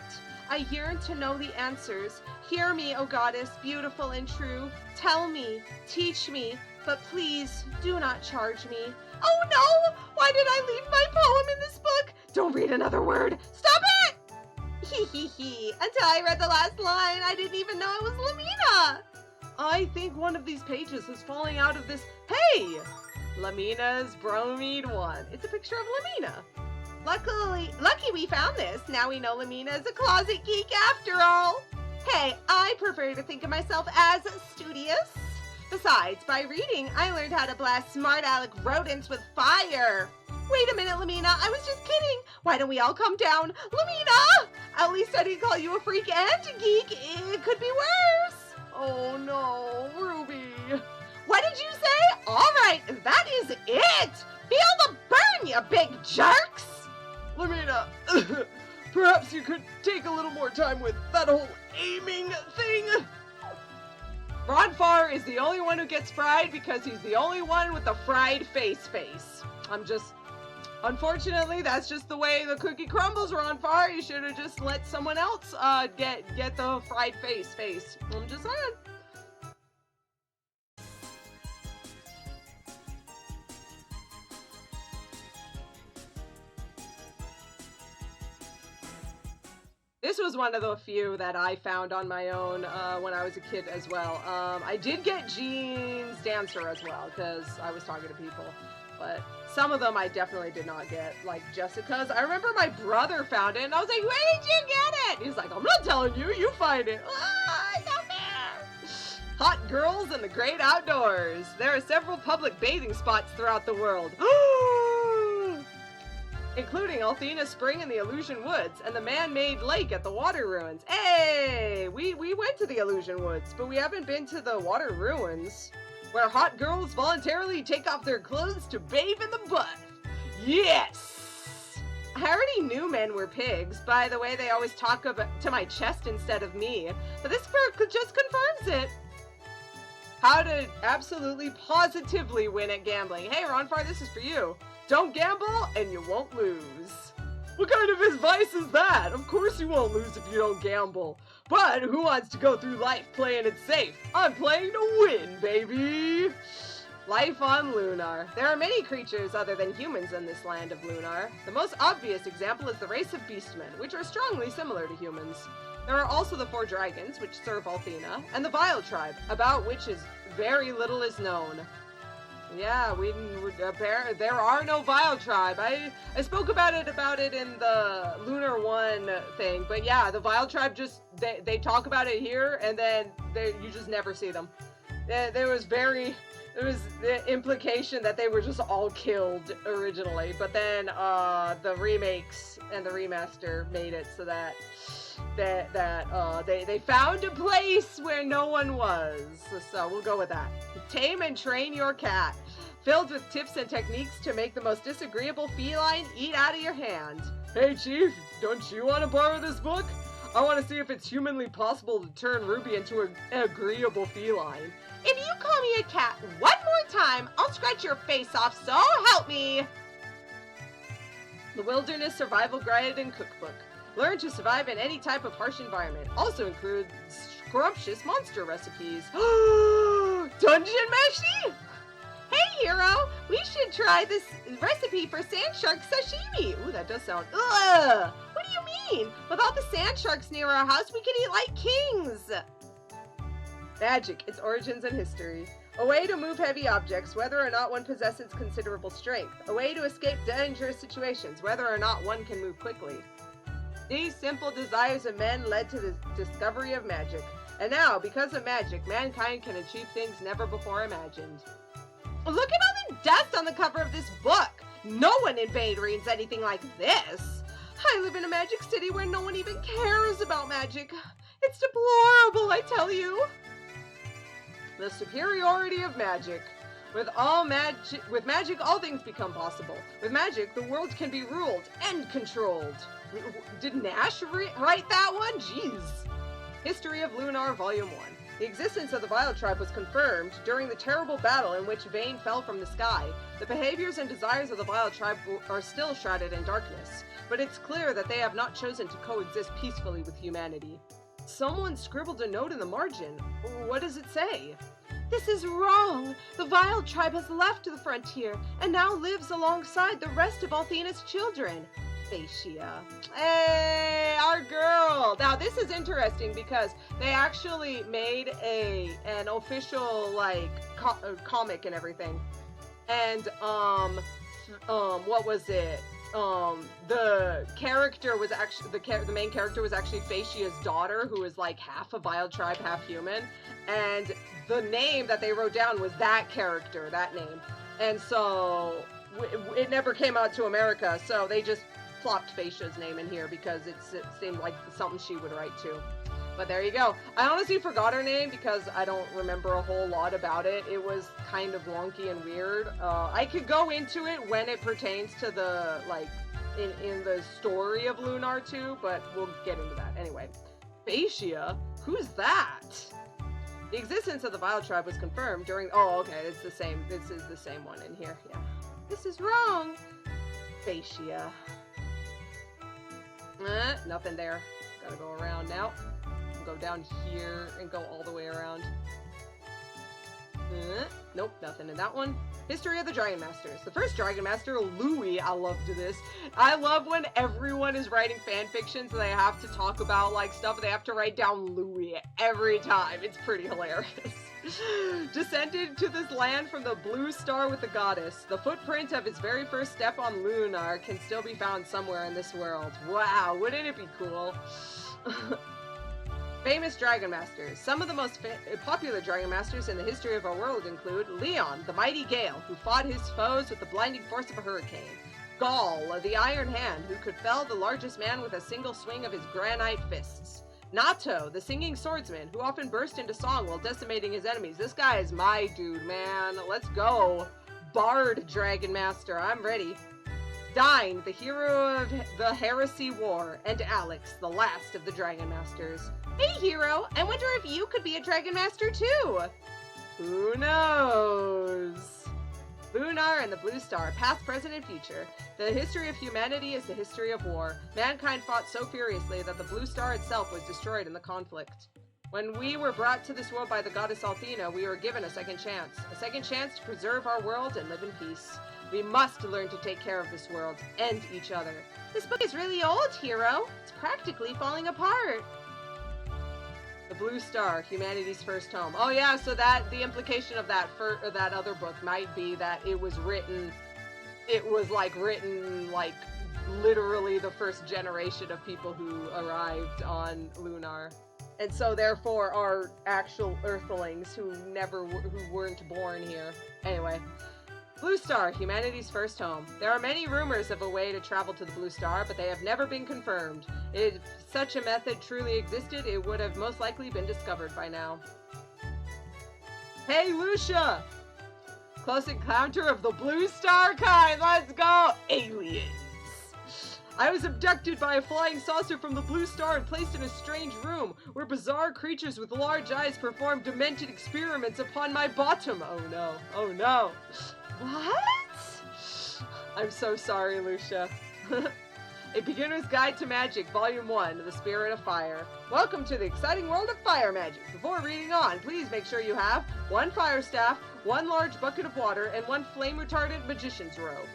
I yearn to know the answers. Hear me, O goddess, beautiful and true. Tell me, teach me, but please do not charge me. Oh no! Why did I leave my poem in this book? Don't read another word. Stop it! Hee hee hee. Until I read the last line, I didn't even know it was Lemina. I think one of these pages is falling out of this. Hey! Lemina's Bromide 1. It's a picture of Lemina. Lucky we found this. Now we know Lemina is a closet geek after all. Hey, I prefer to think of myself as studious. Besides, by reading, I learned how to blast smart aleck rodents with fire. Wait a minute, Lemina. I was just kidding. Why don't we all calm down? Lemina! At least I didn't call you a freak and a geek. It could be worse. Oh no, Ruby. What did you say? All right, that is it. Feel the burn, you big jerks. Lemina, perhaps you could take a little more time with that whole aiming thing. Ronfar is the only one who gets fried because he's the only one with the fried face. Unfortunately, that's just the way the cookie crumbles, Ronfar. You should have just let someone else get the fried face. I'm just saying. This was one of the few that I found on my own when I was a kid as well. I did get Jean's Dancer as well, because I was talking to people. but some of them I definitely did not get, like Jessica's. I remember my brother found it, and I was like, where did you get it? He's like, I'm not telling you, you find it. Ah, I got there. Hot girls and the great outdoors. There are several public bathing spots throughout the world. Including Althena Spring in the Illusion Woods and the man-made lake at the Water Ruins. Hey, we went to the Illusion Woods, but we haven't been to the Water Ruins, where hot girls voluntarily take off their clothes to bathe in the butt. Yes! I already knew men were pigs by the way they always talk about to my chest instead of me, but this book just confirms it. How to absolutely positively win at gambling. Hey, Ronfar, this is for you. Don't gamble, and you won't lose. What kind of advice is that? Of course you won't lose if you don't gamble. But who wants to go through life playing it safe? I'm playing to win, baby! Life on Lunar. There are many creatures other than humans in this land of Lunar. The most obvious example is the race of beastmen, which are strongly similar to humans. There are also the 4 dragons, which serve Althena, and the Vile tribe, about which very little is known. Yeah, there are no Vile tribe. I spoke about it in the Lunar 1 thing, but yeah, the Vile tribe just, they talk about it here, and then you just never see them. There was the implication that they were just all killed originally, but then the remakes and the remaster made it so that they found a place where no one was. So we'll go with that. Tame and train your cat. Filled with tips and techniques to make the most disagreeable feline eat out of your hand. Hey Chief, don't you want to borrow this book? I want to see if it's humanly possible to turn Ruby into an agreeable feline. If you call me a cat one more time, I'll scratch your face off, so help me! The Wilderness Survival Guide and Cookbook. Learn to survive in any type of harsh environment. Also includes scrumptious monster recipes. Dungeon Meshi? Hey Hiro, we should try this recipe for sand shark sashimi. Ooh, that does sound, ugh! What do you mean? With all the sand sharks near our house, we can eat like kings! Magic, its origins and history. A way to move heavy objects, whether or not one possesses considerable strength. A way to escape dangerous situations, whether or not one can move quickly. These simple desires of men led to the discovery of magic. And now, because of magic, mankind can achieve things never before imagined. Look at all the dust on the cover of this book! No one in Vane reads anything like this! I live in a magic city where no one even cares about magic. It's deplorable, I tell you! The superiority of magic. With magic, all things become possible. With magic, the world can be ruled and controlled. Did Nash write that one? Jeez. History of Lunar, Volume 1. The existence of the Vile tribe was confirmed during the terrible battle in which Vane fell from the sky. The behaviors and desires of the Vile tribe are still shrouded in darkness, but it's clear that they have not chosen to coexist peacefully with humanity. Someone scribbled a note in the margin. What does it say? This is wrong! The Vile tribe has left the frontier and now lives alongside the rest of Althena's children. Phasia. Hey, our girl! Now this is interesting because they actually made an official like comic and everything, and what was it? The character was actually the main character was actually Phasia's daughter, who is like half a Vile tribe, half human, and the name that they wrote down was that character, that name, and so it never came out to America, so they just plopped Phasia's name in here because it seemed like something she would write too. But there you go. I honestly forgot her name because I don't remember a whole lot about it. It was kind of wonky and weird. I could go into it when it pertains to the, like, in the story of Lunar 2, but we'll get into that. Anyway, Phasia? Who's that? The existence of the Vile tribe was confirmed during... Oh, okay, it's the same. This is the same one in here. Yeah. This is wrong. Phasia. Nothing there. Gotta go around now. Go down here and go all the way around. Nope, nothing in that one. History of the Dragon Masters. The first Dragon Master, Louis, I loved this. I love when everyone is writing fan fiction, so they have to talk about like stuff, they have to write down Louis every time. It's pretty hilarious. Descended to this land from the blue star with the goddess. The footprint of his very first step on Lunar can still be found somewhere in this world. Wow, wouldn't it be cool? Famous Dragon Masters. Some of the most popular Dragon Masters in the history of our world include Leon, the mighty Gale, who fought his foes with the blinding force of a hurricane. Gaul, the Iron Hand, who could fell the largest man with a single swing of his granite fists. Nato, the singing swordsman, who often burst into song while decimating his enemies. This guy is my dude, man. Let's go. Bard Dragon Master, I'm ready. Dine, the hero of the Heresy War, and Alex, the last of the Dragon Masters. Hey, Hiro, I wonder if you could be a Dragon Master too. Who knows? Lunar and the Blue Star, past, present, and future. The history of humanity is the history of war. Mankind fought so furiously that the Blue Star itself was destroyed in the conflict. When we were brought to this world by the goddess Althena, we were given a second chance to preserve our world and live in peace. We must learn to take care of this world and each other. This book is really old, Hiro. It's practically falling apart. The Blue Star, humanity's first home. Oh yeah, so that the implication of that other book might be that it was written like literally the first generation of people who arrived on Lunar. And so therefore are actual Earthlings who weren't born here. Anyway. Blue Star, humanity's first home. There are many rumors of a way to travel to the Blue Star, but they have never been confirmed. If such a method truly existed, it would have most likely been discovered by now. Hey, Lucia! Close encounter of the Blue Star kind! Let's go! Aliens! I was abducted by a flying saucer from the Blue Star and placed in a strange room where bizarre creatures with large eyes performed demented experiments upon my bottom. Oh no. Oh no. What? I'm so sorry, Lucia. A Beginner's Guide to Magic, Volume 1, The Spirit of Fire. Welcome to the exciting world of fire magic. Before reading on, please make sure you have 1 fire staff, 1 large bucket of water, and 1 flame-retardant magician's robe.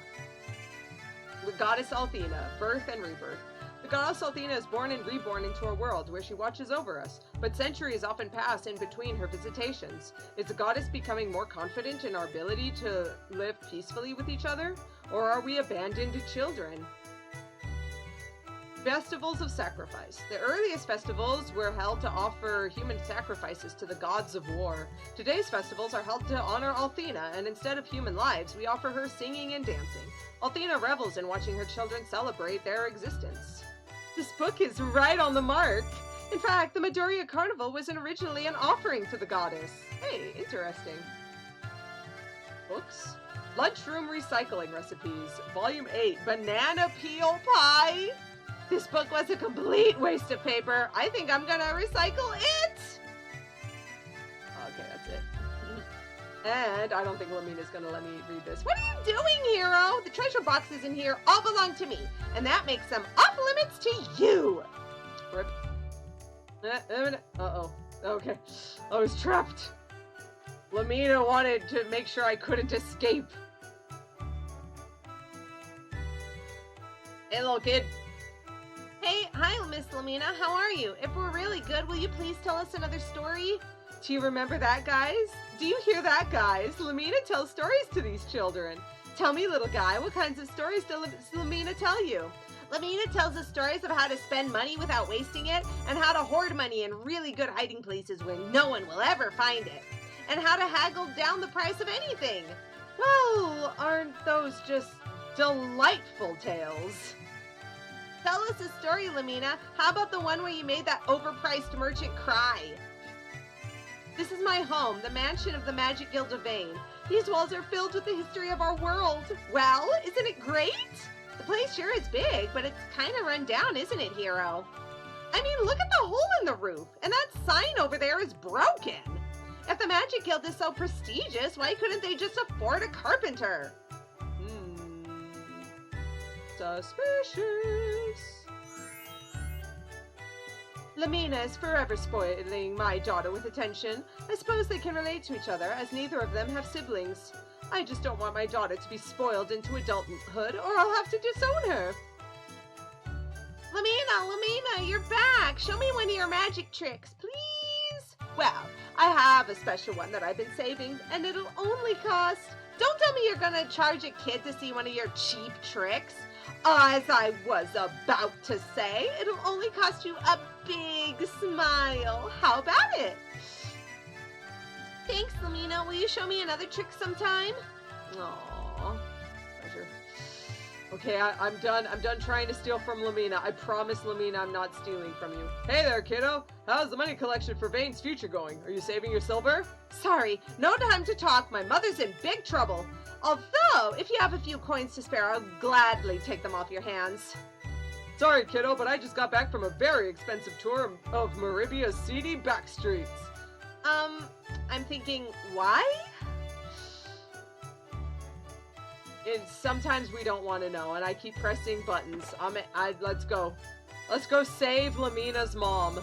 The Goddess Althena, Birth and Rebirth. The Goddess Althena is born and reborn into our world, where she watches over us, but centuries often pass in between her visitations. Is the goddess becoming more confident in our ability to live peacefully with each other? Or are we abandoned children? Festivals of Sacrifice. The earliest festivals were held to offer human sacrifices to the gods of war. Today's festivals are held to honor Althena, and instead of human lives, we offer her singing and dancing. Althena revels in watching her children celebrate their existence. This book is right on the mark. In fact, the Midoriya Carnival was originally an offering to the goddess. Hey, interesting. Books? Lunchroom Recycling Recipes, Volume 8, Banana Peel Pie. This book was a complete waste of paper. I think I'm gonna recycle it. Okay, that's it. And I don't think Lemina's gonna let me read this. What are you doing, Hiro? The treasure boxes in here all belong to me, and that makes them off limits to you. Rip. Uh-oh. Okay. I was trapped. Lemina wanted to make sure I couldn't escape. Hey, little kid. Hey, hi, Miss Lemina. How are you? If we're really good, will you please tell us another story? Do you remember that, guys? Do you hear that, guys? Lemina tells stories to these children. Tell me, little guy, what kinds of stories does Lemina tell you? Lemina tells us stories of how to spend money without wasting it, and how to hoard money in really good hiding places where no one will ever find it, and how to haggle down the price of anything. Well, aren't those just delightful tales? Tell us a story, Lemina. How about the one where you made that overpriced merchant cry? This is my home, the mansion of the Magic Guild of Vane. These walls are filled with the history of our world. Well, isn't it great? The place sure is big, but it's kind of run down, isn't it, Hiro? I mean, look at the hole in the roof, and that sign over there is broken. If the Magic Guild is so prestigious, why couldn't they just afford a carpenter? Suspicious. Lemina is forever spoiling my daughter with attention. I suppose they can relate to each other, as neither of them have siblings. I just don't want my daughter to be spoiled into adulthood, or I'll have to disown her. Lemina, you're back! Show me one of your magic tricks, please! Well, I have a special one that I've been saving, and it'll only cost... Don't tell me you're gonna charge a kid to see one of your cheap tricks. As I was about to say, it'll only cost you a big smile. How about it? Thanks, Lemina. Will you show me another trick sometime? Aww. Pleasure. Okay, I'm done. I'm done trying to steal from Lemina. I promise, Lemina, I'm not stealing from you. Hey there, kiddo. How's the money collection for Vane's future going? Are you saving your silver? Sorry, no time to talk. My mother's in big trouble. Although, if you have a few coins to spare, I'll gladly take them off your hands. Sorry, kiddo, but I just got back from a very expensive tour of Meribia's seedy back streets. I'm thinking, why? Sometimes we don't want to know, and I keep pressing buttons. Let's go. Let's go save Lemina's mom.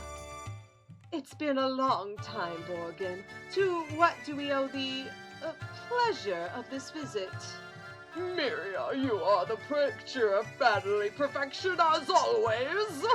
It's been a long time, Borgan. To what do we owe the pleasure of this visit? Miria, you are the picture of family perfection as always.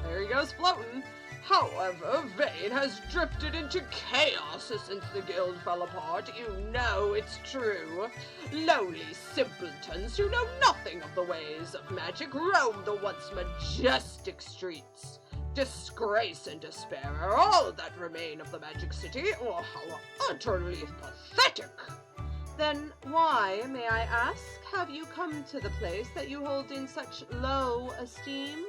There he goes floating. However, Vane has drifted into chaos since the guild fell apart. You know it's true. Lowly simpletons who know nothing of the ways of magic roam the once majestic streets. Disgrace and despair are all that remain of the Magic City. Oh, how utterly pathetic! Then why, may I ask, have you come to the place that you hold in such low esteem?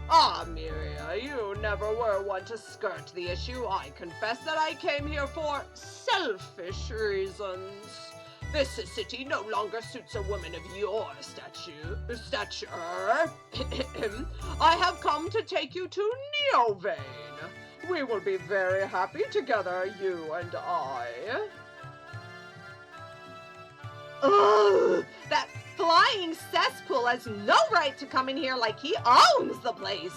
Ah, Miria, you never were one to skirt the issue. I confess that I came here for selfish reasons. This city no longer suits a woman of your stature. I have come to take you to Vane. We will be very happy together, you and I. Ugh! That flying cesspool has no right to come in here like he owns the place!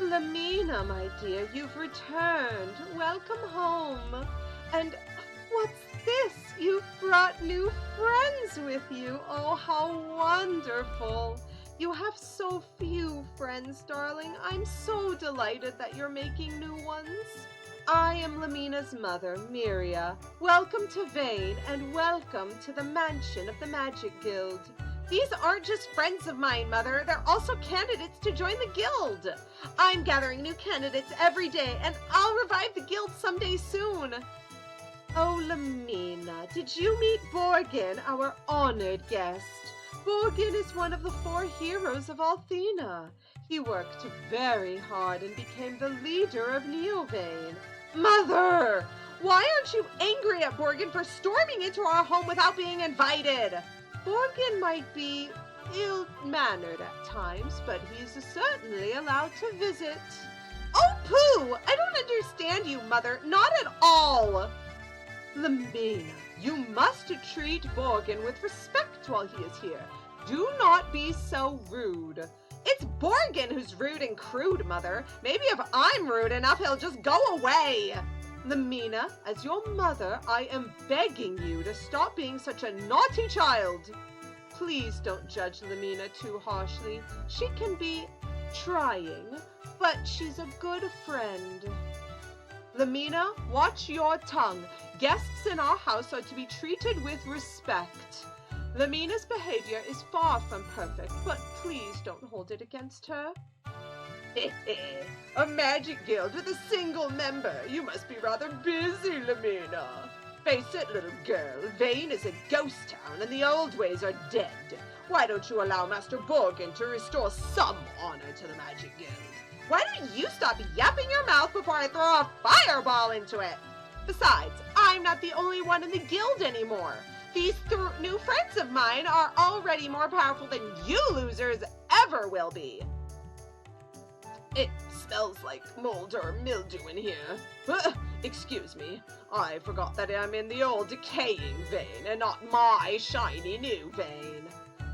Lemina, my dear, you've returned. Welcome home. And what's this? You've brought new friends with you. Oh, how wonderful. You have so few friends, darling. I'm so delighted that you're making new ones. I am Lemina's mother, Miria. Welcome to Vane, and welcome to the mansion of the Magic Guild. These aren't just friends of mine, Mother. They're also candidates to join the guild. I'm gathering new candidates every day, and I'll revive the guild someday soon. Oh, Lemina, did you meet Borgan, our honored guest? Borgan is one of the 4 heroes of Althena. He worked very hard and became the leader of Vane. Mother! Why aren't you angry at Borgan for storming into our home without being invited? Borgan might be ill-mannered at times, but he's certainly allowed to visit. Oh, pooh! I don't understand you, Mother. Not at all. Lemina, you must treat Borgan with respect while he is here. Do not be so rude. It's Borgan who's rude and crude, Mother. Maybe if I'm rude enough, he'll just go away. Lemina, as your mother, I am begging you to stop being such a naughty child. Please don't judge Lemina too harshly. She can be trying, but she's a good friend. Lemina, watch your tongue. Guests in our house are to be treated with respect. Lemina's behavior is far from perfect, but please don't hold it against her. A magic guild with a single member. You must be rather busy, Lemina. Face it, little girl, Vane is a ghost town and the old ways are dead. Why don't you allow Master Borgan to restore some honor to the Magic Guild? Why don't you stop yapping your mouth before I throw a fireball into it? Besides, I'm not the only one in the guild anymore. These new friends of mine are already more powerful than you losers ever will be. It smells like mold or mildew in here. Excuse me. I forgot that I'm in the old decaying Vane and not my shiny new Vane.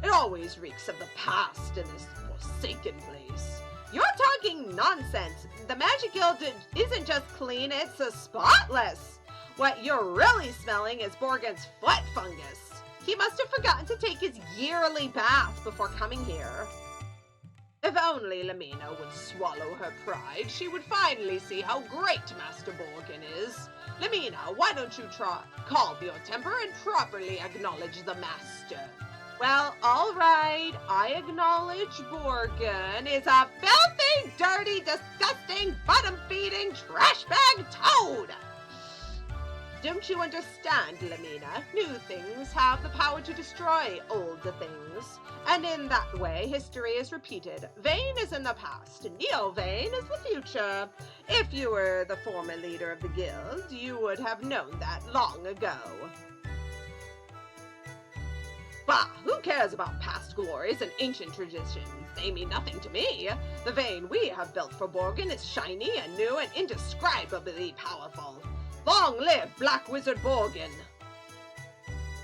It always reeks of the past in this forsaken place. You're talking nonsense. The Magic Guild isn't just clean, it's spotless. What you're really smelling is Borgan's foot fungus. He must have forgotten to take his yearly bath before coming here. If only Lemina would swallow her pride, she would finally see how great Master Borgan is. Lemina, why don't you calm your temper and properly acknowledge the Master? Well, all right, I acknowledge Borgan is a filthy, dirty, disgusting, bottom-feeding, trash bag toad! Don't you understand, Lemina? New things have the power to destroy old things. And in that way, history is repeated. Vane is in the past, Neo Vane is the future. If you were the former leader of the guild, you would have known that long ago. Bah, who cares about past glories and ancient traditions? They mean nothing to me. The Vane we have built for Borgan is shiny and new and indescribably powerful. Long live Black Wizard Borgan!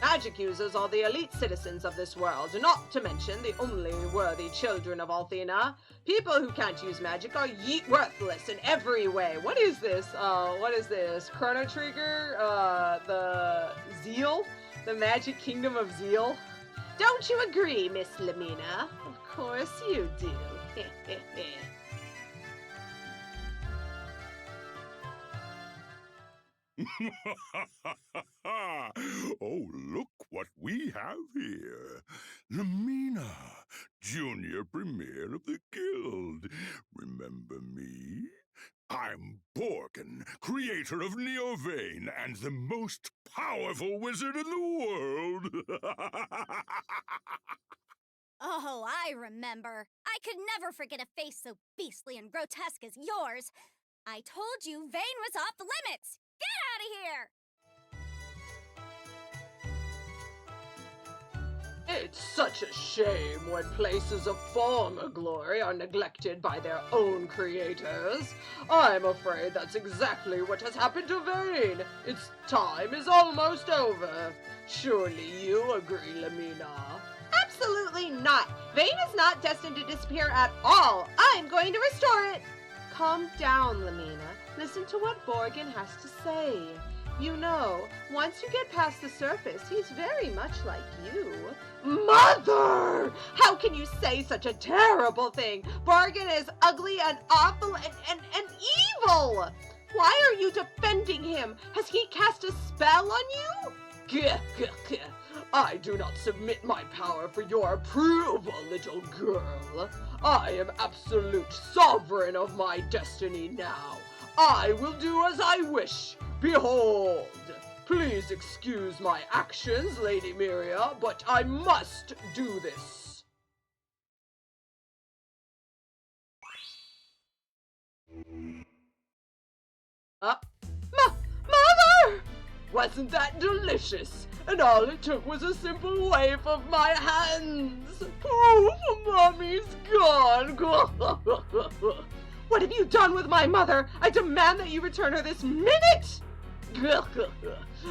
Magic users are the elite citizens of this world, not to mention the only worthy children of Althena. People who can't use magic are worthless in every way. What is this? What is this? Chrono Trigger? The Zeal? The Magic Kingdom of Zeal? Don't you agree, Miss Lemina? Of course you do. Oh, look what we have here. Lemina, Junior Premier of the Guild. Remember me? I'm Borgan, creator of Neo Vane, and the most powerful wizard in the world. Oh, I remember. I could never forget a face so beastly and grotesque as yours. I told you Vane was off the limits. Get out of here! It's such a shame when places of former glory are neglected by their own creators. I'm afraid that's exactly what has happened to Vane. Its time is almost over. Surely you agree, Lemina? Absolutely not. Vane is not destined to disappear at all. I'm going to restore it. Calm down, Lemina. Listen to what Borgan has to say. You know, once you get past the surface, he's very much like you. Mother! How can you say such a terrible thing? Borgan is ugly and awful and evil! Why are you defending him? Has he cast a spell on you? I do not submit my power for your approval, little girl. I am absolute sovereign of my destiny now. I will do as I wish. Behold! Please excuse my actions, Lady Miria, but I must do this. Mother! Wasn't that delicious? And all it took was a simple wave of my hands. Poof, Mommy's gone. What have you done with my mother? I demand that you return her this minute!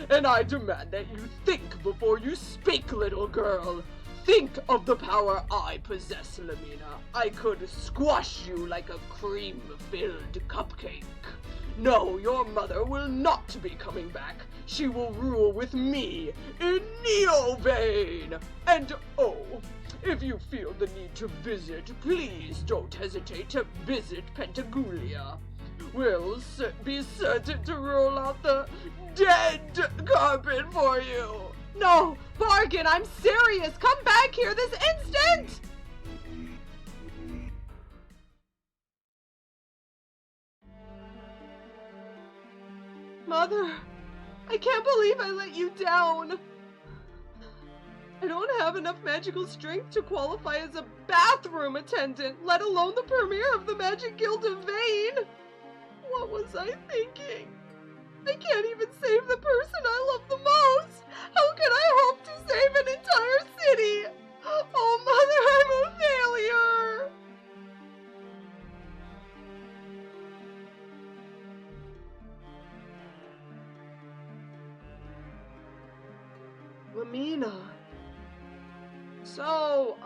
And I demand that you think before you speak, little girl. Think of the power I possess, Lemina. I could squash you like a cream-filled cupcake. No, your mother will not be coming back. She will rule with me in Neo Vane. And oh, if you feel the need to visit, please don't hesitate to visit Pentagulia. We'll be certain to roll out the dead carpet for you. No, Borgan, I'm serious. Come back here this instant. Mother, I can't believe I let you down. I don't have enough magical strength to qualify as a bathroom attendant, let alone the premier of the Magic Guild of Vane. What was I thinking? I can't even save the person I love the most. How can I hope to save an entire city? Oh, Mother, I'm a failure. Lemina. So,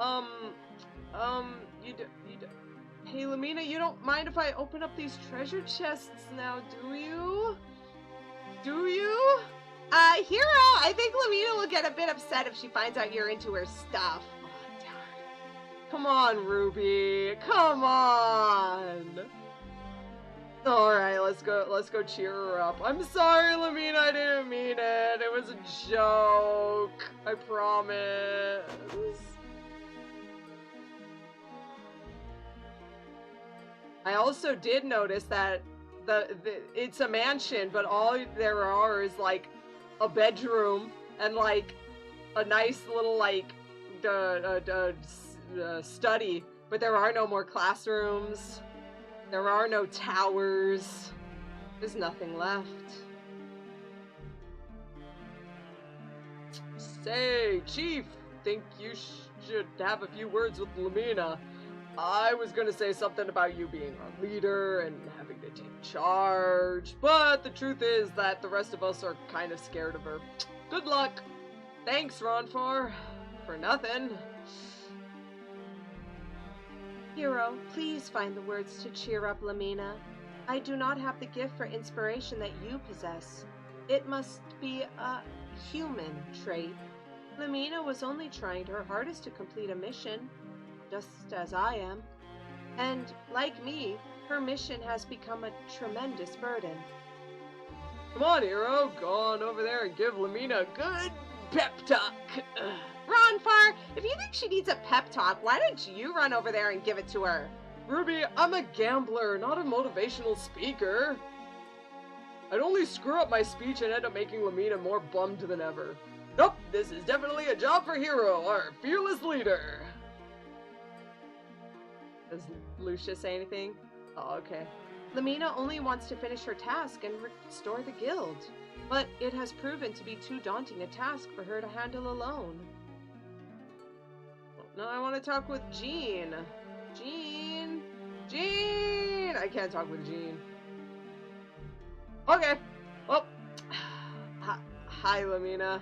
hey, Lemina, you don't mind if I open up these treasure chests now, do you? Do you? Hiro, I think Lemina will get a bit upset if she finds out you're into her stuff. Oh, Come on, Ruby. Come on. All right, let's go cheer her up. I'm sorry, Lemina, I didn't mean it. It was a joke. I promise. I also did notice that it's a mansion, but all there are is like a bedroom and like a nice little like study, but there are no more classrooms. There are no towers. There's nothing left. Say, Chief, think you should have a few words with Lemina. I was gonna say something about you being our leader and having to take charge, but the truth is that the rest of us are kind of scared of her. Good luck. Thanks, Ronfor. For nothing. Hiro, please find the words to cheer up Lemina. I do not have the gift for inspiration that you possess. It must be a human trait. Lemina was only trying her hardest to complete a mission, just as I am. And, like me, her mission has become a tremendous burden. Come on, Hiro. Go on over there and give Lemina a good pep talk. Ronfar, if you think she needs a pep talk, why don't you run over there and give it to her? Ruby, I'm a gambler, not a motivational speaker. I'd only screw up my speech and end up making Lemina more bummed than ever. Nope, this is definitely a job for Hiro, our fearless leader. Does Lucia say anything? Oh, okay. Lemina only wants to finish her task and restore the guild, but it has proven to be too daunting a task for her to handle alone. Now I want to talk with Jean. Jean! I can't talk with Jean. Okay. Well, hi, Lemina.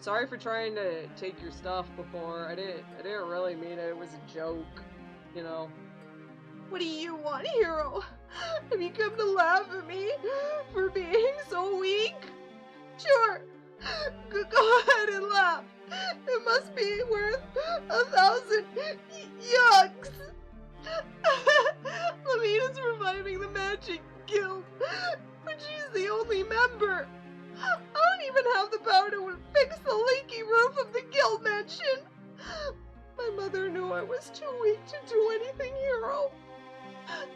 Sorry for trying to take your stuff before. I didn't really mean it. It was a joke, you know. What do you want, Hiro? Have you come to laugh at me for being so weak? Sure. Go ahead and laugh. It must be worth 1,000 yucks. Lemina's reviving the Magic Guild, but she's the only member. I don't even have the power to fix the leaky roof of the guild mansion. My mother knew I was too weak to do anything, Hiro.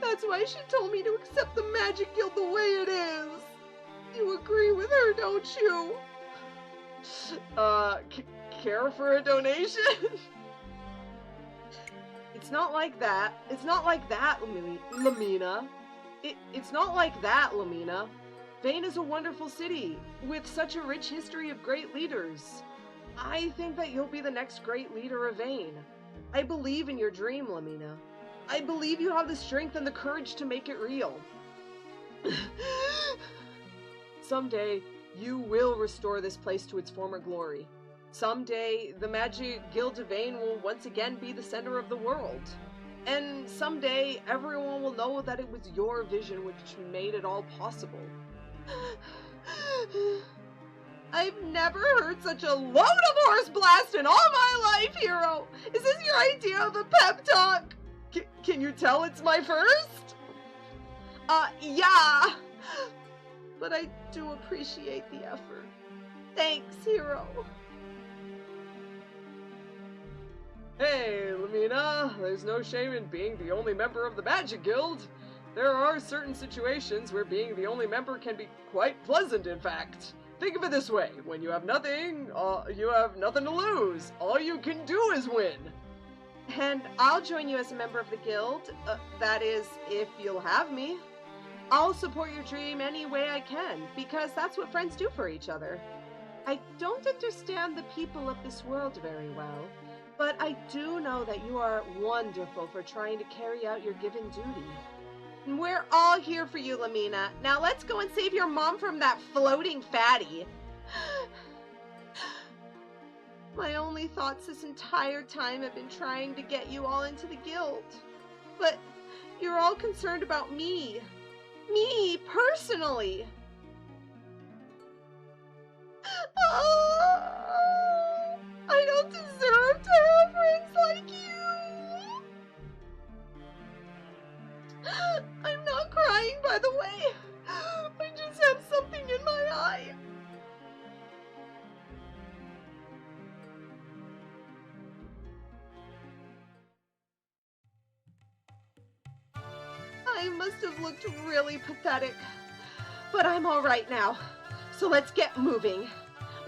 That's why she told me to accept the Magic Guild the way it is. You agree with her, don't you? Care for a donation? It's not like that. It's not like that, Lemina. It's not like that, Lemina. Vane is a wonderful city, with such a rich history of great leaders. I think that you'll be the next great leader of Vane. I believe in your dream, Lemina. I believe you have the strength and the courage to make it real. Someday, you will restore this place to its former glory. Someday, the Magic Guild of Vane will once again be the center of the world. And someday, everyone will know that it was your vision which made it all possible. I've never heard such a load of horse blast in all my life, Hiro! Is this your idea of a pep talk? Can you tell it's my first? Yeah. But I do appreciate the effort. Thanks, Hiro. Hey, Lemina, there's no shame in being the only member of the Magic Guild. There are certain situations where being the only member can be quite pleasant, in fact. Think of it this way, when you have nothing to lose. All you can do is win. And I'll join you as a member of the guild, that is, if you'll have me. I'll support your dream any way I can, because that's what friends do for each other. I don't understand the people of this world very well, but I do know that you are wonderful for trying to carry out your given duty. And we're all here for you, Lemina. Now let's go and save your mom from that floating fatty. My only thoughts this entire time have been trying to get you all into the guild. But you're all concerned about me. Me, personally. I don't deserve to have friends like you. must have looked really pathetic. But I'm all right now. So let's get moving.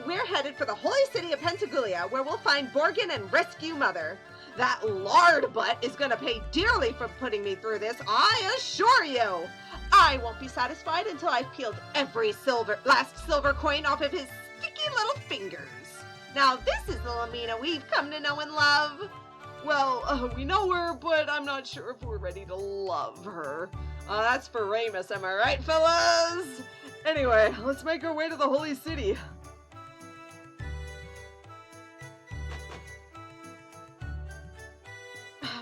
We're headed for the holy city of Pentaglia, where we'll find Borgan and rescue Mother. That lard butt is gonna pay dearly for putting me through this, I assure you. I won't be satisfied until I've peeled every last silver coin off of his sticky little fingers. Now this is the Lemina we've come to know and love. Well, we know her, but I'm not sure if we're ready to love her. That's for Ramus, am I right, fellas? Anyway, let's make our way to the holy city.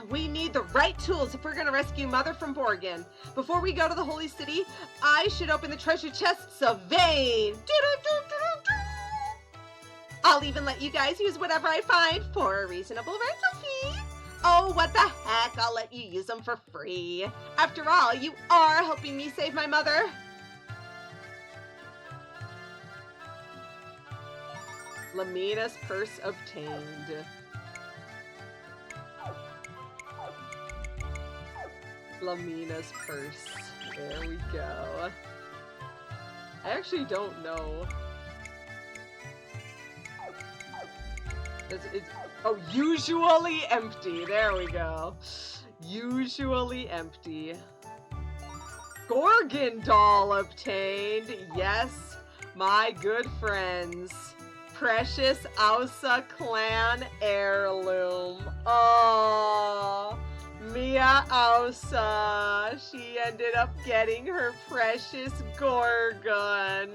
We need the right tools if we're going to rescue Mother from Borgan. Before we go to the holy city, I should open the treasure chests of Vane. I'll even let you guys use whatever I find for a reasonable rental fee. Oh, what the heck, I'll let you use them for free. After all, you are helping me save my mother. Lemina's purse obtained. Lemina's purse. There we go. I actually don't know. Oh, usually empty. There we go. Usually empty. Borgan doll obtained. Yes, my good friends. Precious Ausa clan heirloom. Oh, Mia Ausa. She ended up getting her precious Gorgon.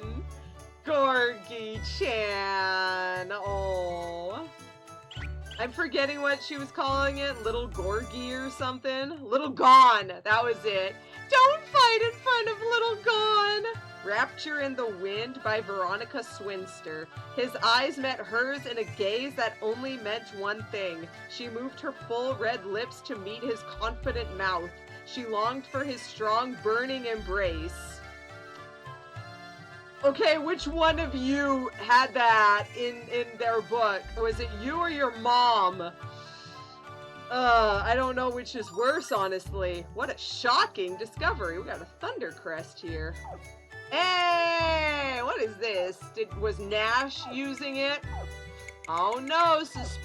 Gorgie-chan. Oh. I'm forgetting what she was calling it. Little Gorgie or something. Little Gone. That was it. Don't fight in front of Little Gone. Rapture in the Wind by Veronica Swinster. His eyes met hers in a gaze that only meant one thing. She moved her full red lips to meet his confident mouth. She longed for his strong, burning embrace. Okay, which one of you had that in their book? Was it you or your mom? I don't know which is worse, honestly. What a shocking discovery. We got a Thunder Crest here. Hey, what is this? Was Nash using it? Oh no, suspicious.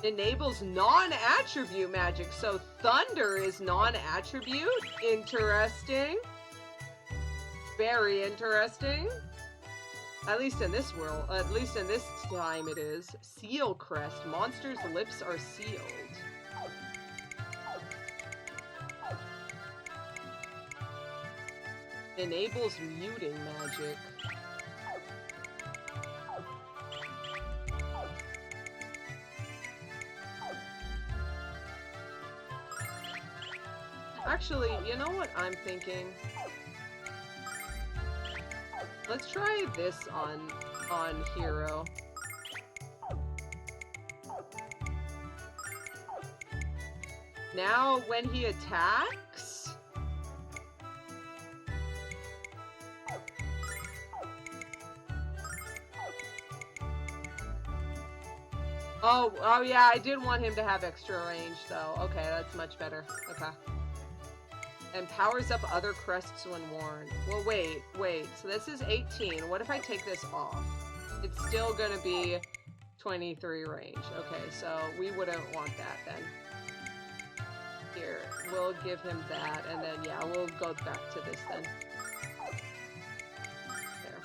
Enables non-attribute magic, so thunder is non-attribute? Interesting. Very interesting. At least in this world, at least in this time it is. Seal crest. Monsters' lips are sealed. Enables muting magic. Actually, you know what I'm thinking? Let's try this on Hiro. Now, when he attacks... Oh yeah, I did want him to have extra range, though. Okay, that's much better. Okay. And powers up other crests when worn. Well, wait. So this is 18. What if I take this off? It's still gonna be 23 range. Okay, so we wouldn't want that then. Here, we'll give him that, and then, yeah, we'll go back to this then. There.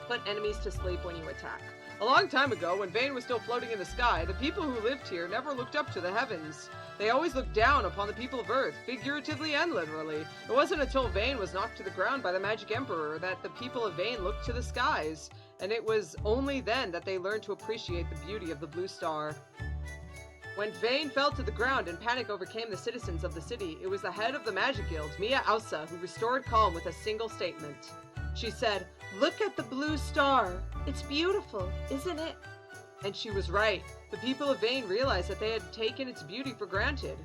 Put enemies to sleep when you attack. A long time ago, when Vane was still floating in the sky, the people who lived here never looked up to the heavens. They always looked down upon the people of Earth, figuratively and literally. It wasn't until Vane was knocked to the ground by the Magic Emperor that the people of Vane looked to the skies, and it was only then that they learned to appreciate the beauty of the blue star. When Vane fell to the ground and panic overcame the citizens of the city, it was the head of the Magic Guild, Mia Ausa, who restored calm with a single statement. She said, "Look at the blue star. It's beautiful, isn't it?" And she was right. The people of Vane realized that they had taken its beauty for granted.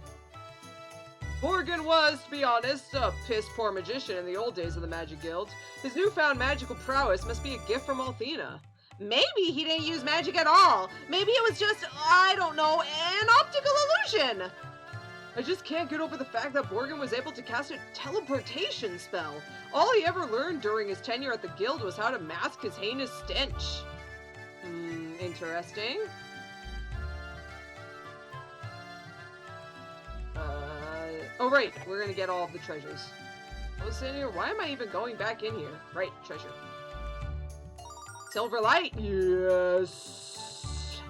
Borgan was, to be honest, a piss-poor magician in the old days of the Magic Guild. His newfound magical prowess must be a gift from Althena. Maybe he didn't use magic at all. Maybe it was just, I don't know, an optical illusion. I just can't get over the fact that Borgan was able to cast a teleportation spell. All he ever learned during his tenure at the guild was how to mask his heinous stench. Interesting. Oh right, we're gonna get all of the treasures. I was sitting here, why am I even going back in here? Right, treasure. Silver light, yes.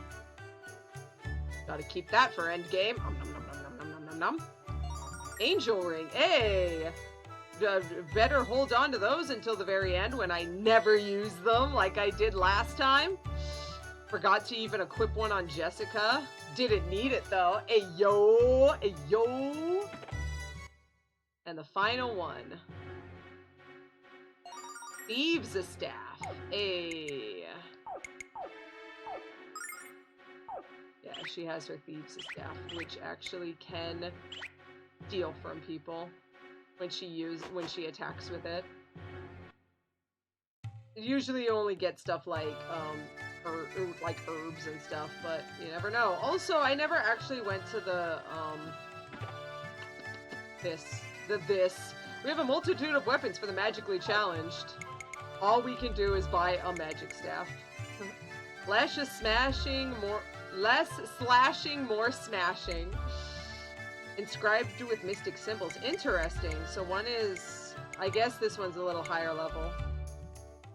Gotta keep that for endgame. Nom, nom, nom, nom, nom, nom, nom, nom. Angel ring, hey! Better hold on to those until the very end when I never use them like I did last time. Forgot to even equip one on Jessica. Didn't need it though. Ayo, ayo. And the final one. Thieves' staff. Hey. Yeah, she has her thieves' staff, which actually can steal from people when she attacks with it. Usually you only get stuff like like herbs and stuff, but you never know. Also, I never actually went to the we have a multitude of weapons for the magically challenged. All we can do is buy a magic staff. Less slashing, more smashing. Inscribed with mystic symbols. Interesting. So one is, I guess this one's a little higher level.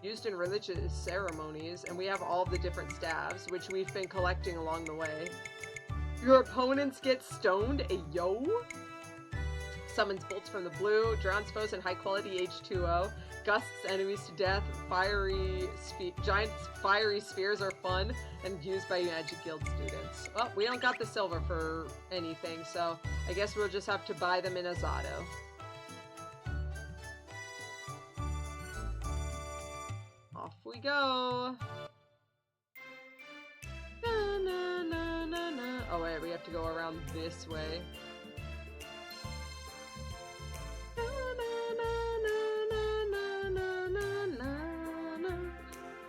Used in religious ceremonies, and we have all the different staves, which we've been collecting along the way. Your opponents get stoned, ayo. Summons bolts from the blue, drowns foes in high quality H2O, gusts enemies to death, giant fiery spheres are fun, and used by Magic Guild students. Well, we don't got the silver for anything, so I guess we'll just have to buy them in Azado. Off we go. Na, na, na, na, na. Oh wait, we have to go around this way.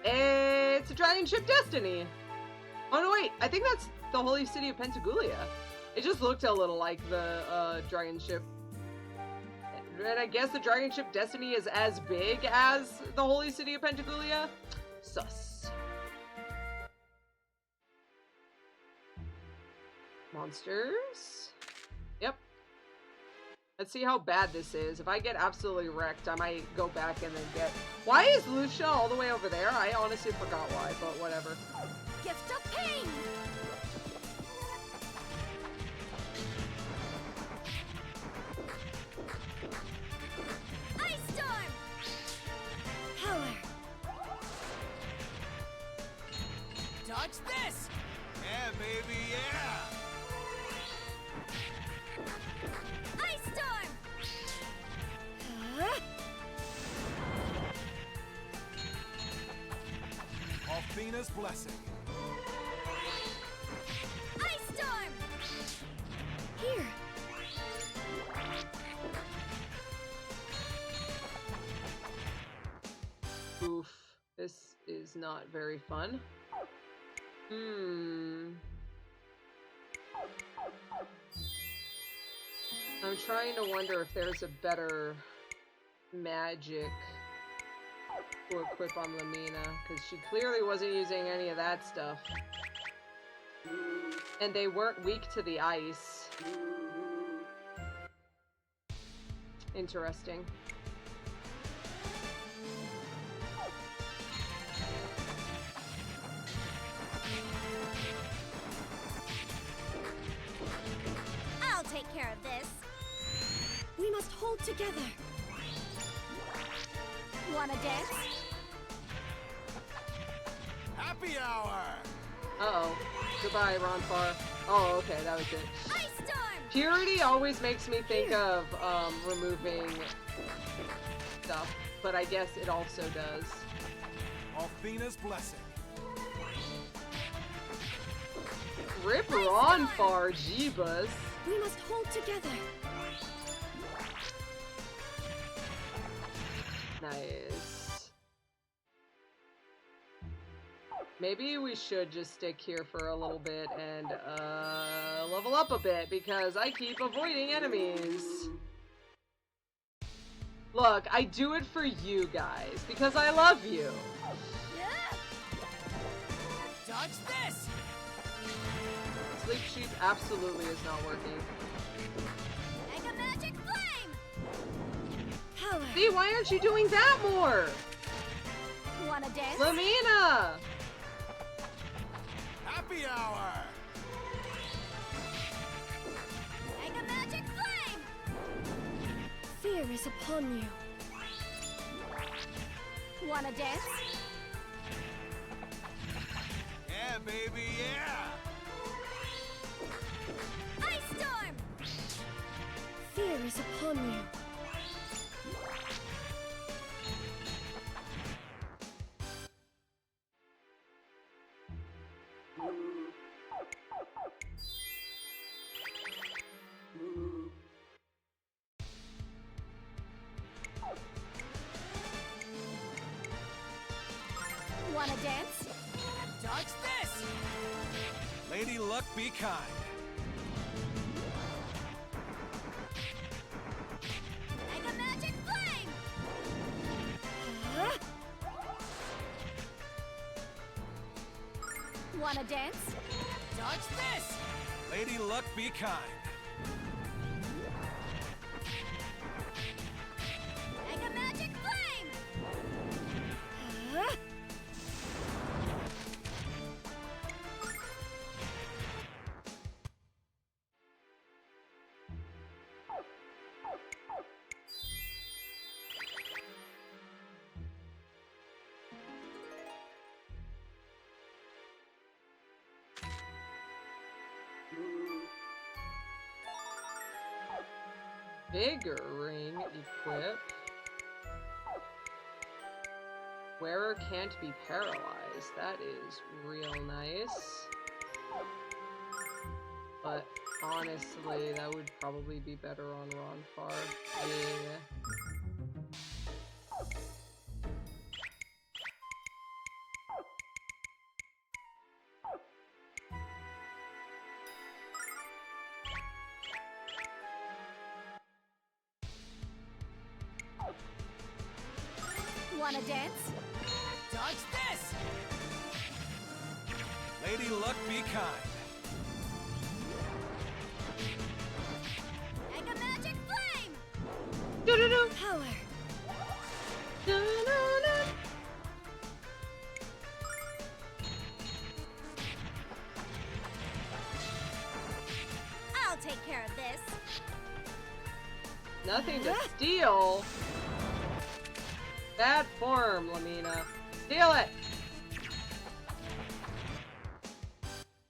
It's a Dragon Ship Destiny. Oh no, wait, I think that's the Holy City of Pentagoulia. It just looked a little like the Dragon Ship. And I guess the Dragon Ship Destiny is as big as the Holy City of Pentagoulia. Sus. Monsters. Yep. Let's see how bad this is. If I get absolutely wrecked, I might go back and then get... Why is Lucia all the way over there? I honestly forgot why, but whatever. Gift of pain! Ice storm! Power! Dodge this! Yeah, baby, yeah! Ice storm! Alfina's blessing. Ice storm! Here! Oof. This is not very fun. I'm trying to wonder if there's a better magic to equip on Lemina, because she clearly wasn't using any of that stuff. And they weren't weak to the ice. Interesting. I'll take care of this. We must hold together. Wanna dance? Happy hour! Uh-oh. Goodbye, Ronfar. Oh, okay, that was it. Ice storm! Purity always makes me think of, removing stuff, but I guess it also does. Alfina's blessing. Rip Ronfar, Jeebus. We must hold together. Nice. Maybe we should just stick here for a little bit and level up a bit because I keep avoiding enemies. Look, I do it for you guys because I love you. Dodge this! Sleep Sheep absolutely is not working. Mega Magic Flame! Power! See, why aren't you doing that more? Wanna dance? Lemina! Happy hour! Mega Magic Flame! Fear is upon you. Wanna dance? Yeah, baby, yeah! Ice Storm! Fear is upon you. Wanna dance? Dodge this! Lady Luck, be kind. Mega Magic Flame! Wanna dance? Dodge this! Lady Luck, be kind. Mega Magic Flame! Vigor ring equip. Wearer can't be paralyzed. That is real nice. But honestly, that would probably be better on Ronfar. Yeah. Wanna dance? Dodge this! Lady Luck, be kind. Mega Magic Flame! Do-do-do. Power! Do-do-do. I'll take care of this. Nothing to steal. Bad form, Lemina. Steal it!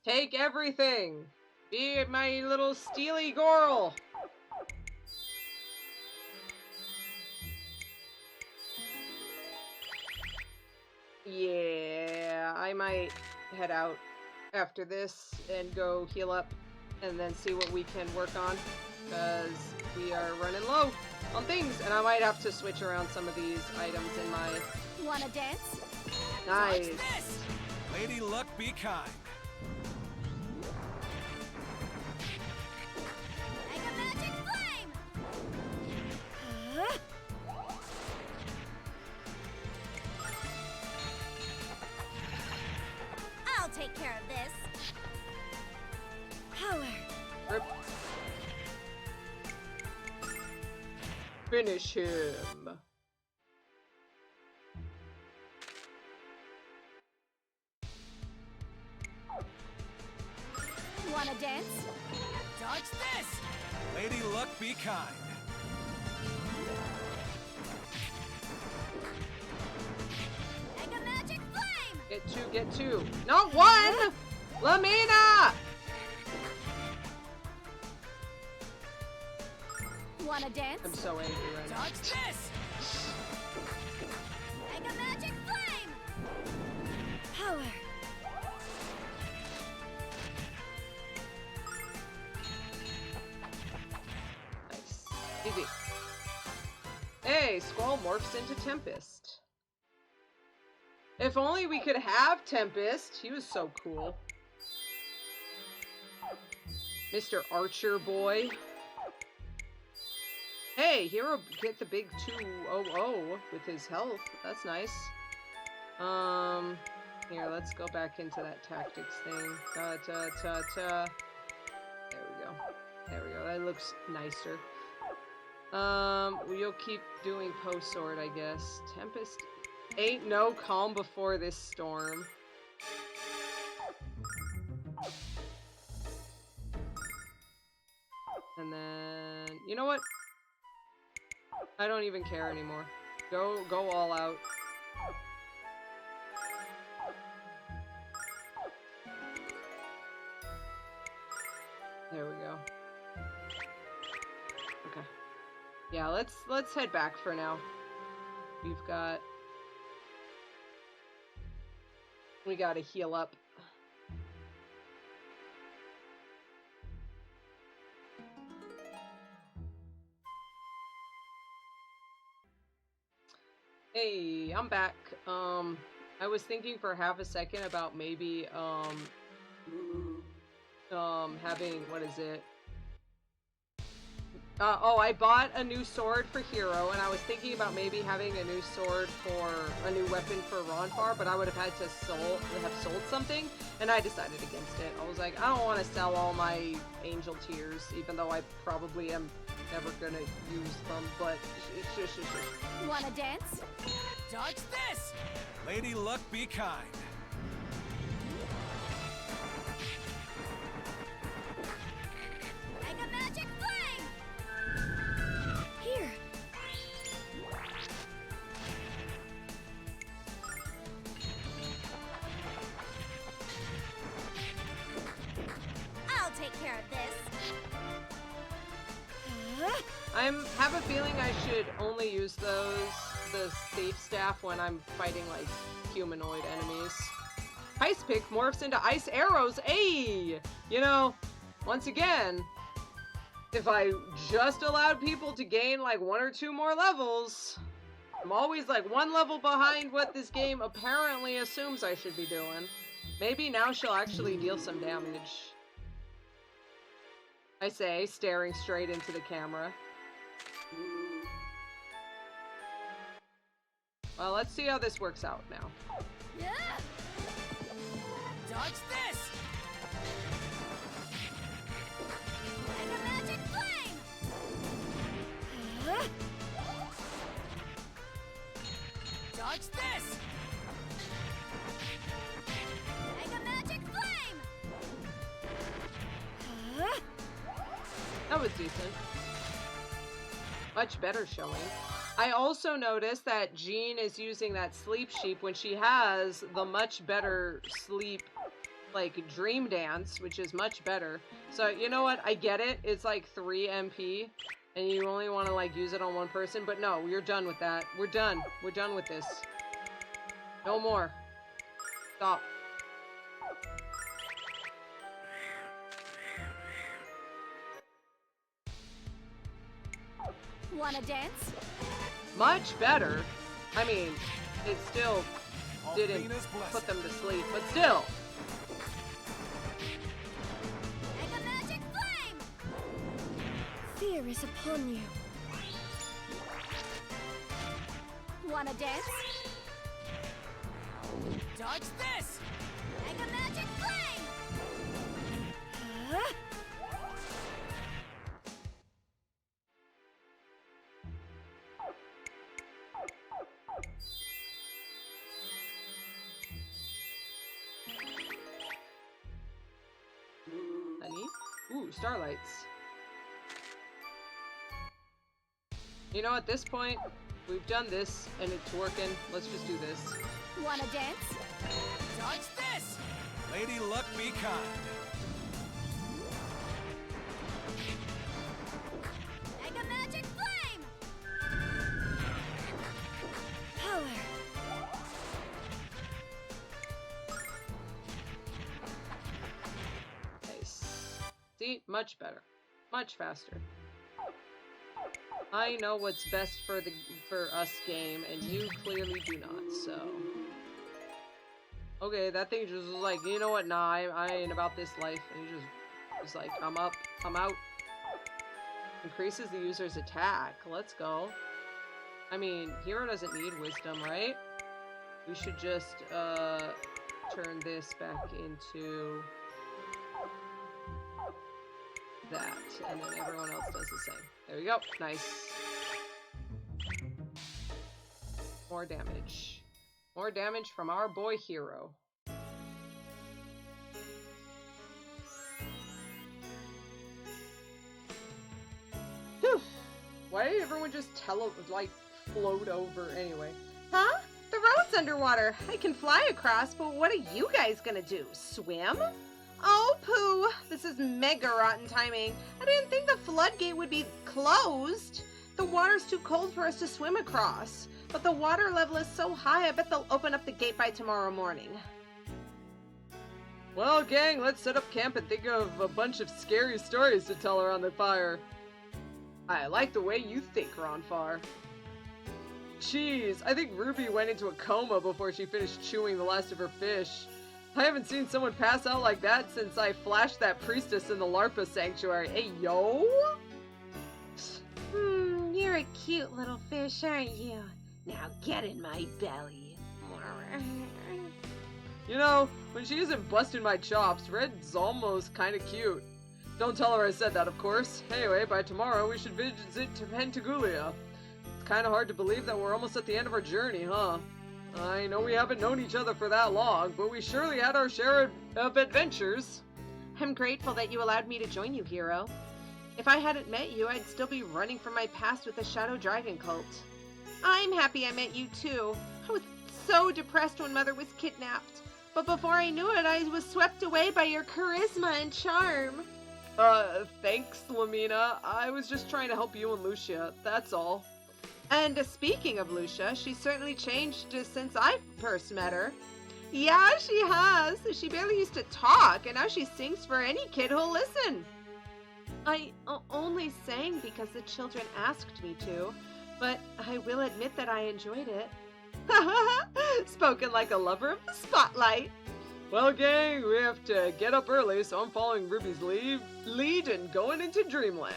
Take everything! Be my little steely girl! Yeah, I might head out after this and go heal up and then see what we can work on, because we are running low on things, and I might have to switch around some of these items in my... Wanna dance? Nice. Dodge this! Lady Luck, be kind. Mega Magic Flame! I'll take care of this. Power! Rip. Finish him. Wanna dance? Dodge this! Lady Luck, be kind. Mega Magic Flame! Get two. Not one! Lemina! Wanna dance? I'm so angry right now. Dodge this! Mega Magic Flame! Power! Nice. Easy. Hey, Squall morphs into Tempest. If only we could have Tempest. He was so cool. Mr. Archer boy. Hey, Hiro get the big 200 with his health. That's nice. Here, let's go back into that tactics thing. There we go. There we go. That looks nicer. You'll keep doing post sword, I guess. Tempest. Ain't no calm before this storm. And then, you know what? I don't even care anymore. Go all out. There we go. Okay. Yeah, let's head back for now. We gotta heal up. Hey, I'm back. I was thinking for half a second about maybe, having, what is it? Oh, I bought a new sword for Hiro, and I was thinking about maybe having a new sword for, a new weapon for Ronfar, but I would have had to have sold something, and I decided against it. I was like, I don't want to sell all my angel tears, even though I probably am never gonna use them, but Wanna dance? Dodge this! Lady Luck, be kind. Mega Magic Flame! Here. I'll take care of this. I have a feeling I should only use the thief staff when I'm fighting like humanoid enemies. Ice pick morphs into ice arrows. Hey, you know, once again, if I just allowed people to gain like 1 or 2 more levels, I'm always like 1 level behind what this game apparently assumes I should be doing. Maybe now she'll actually deal some damage. I say, staring straight into the camera. Well, let's see how this works out now. Yeah. Dodge this! Mega Magic Flame! Dodge this! Mega Magic Flame! That was decent. Much better showing. I also noticed that Jean is using that sleep sheep when she has the much better sleep, like, dream dance, which is much better. So, you know what? I get it. It's like 3 MP, and you only want to, like, use it on 1 person. But no, we're done with that. We're done. We're done with this. No more. Stop. Wanna dance? Much better. I mean, it still didn't Althena's blessing. put them to sleep, but still. Mega Magic Flame! Fear is upon you. Wanna dance? Dodge this! Mega Magic Flame! Honey? Ooh, starlights. You know, at this point, we've done this, and it's working. Let's just do this. Wanna dance? Dodge this! Lady Luck, be kind. Mega Magic Flame! Power! Nice. See? Much better. Much faster. I know what's best for us game, and you clearly do not, so... Okay, that thing just was like, you know what, nah, I ain't about this life. And he just was like, I'm up, I'm out. Increases the user's attack. Let's go. I mean, Hiro doesn't need wisdom, right? We should just, turn this back into that. And then everyone else does the same. There we go. Nice. More damage. More damage from our boy Hiro. Whew. Why did everyone just float over anyway? Huh? The road's underwater. I can fly across, but what are you guys gonna do? Swim? Oh, poo. This is mega rotten timing. I didn't think the floodgate would be closed. The water's too cold for us to swim across. But the water level is so high, I bet they'll open up the gate by tomorrow morning. Well, gang, let's set up camp and think of a bunch of scary stories to tell around the fire. I like the way you think, Ronfar. Jeez, I think Ruby went into a coma before she finished chewing the last of her fish. I haven't seen someone pass out like that since I flashed that priestess in the Larpa sanctuary. Hey, yo! You're a cute little fish, aren't you? Now get in my belly. You know, when she isn't busting my chops, Red's almost kinda cute. Don't tell her I said that, of course. Anyway, by tomorrow we should visit Pentagulia. It's kinda hard to believe that we're almost at the end of our journey, huh? I know we haven't known each other for that long, but we surely had our share of adventures. I'm grateful that you allowed me to join you, Hiro. If I hadn't met you, I'd still be running from my past with the Shadow Dragon cult. I'm happy I met you too. I was so depressed when Mother was kidnapped. But before I knew it, I was swept away by your charisma and charm. Thanks, Lemina. I was just trying to help you and Lucia, that's all. And speaking of Lucia, she's certainly changed since I first met her. Yeah, she has. She barely used to talk, and now she sings for any kid who'll listen. I only sang because the children asked me to, but I will admit that I enjoyed it. Spoken like a lover of the spotlight. Well, gang, we have to get up early, so I'm following Ruby's lead and going into Dreamland.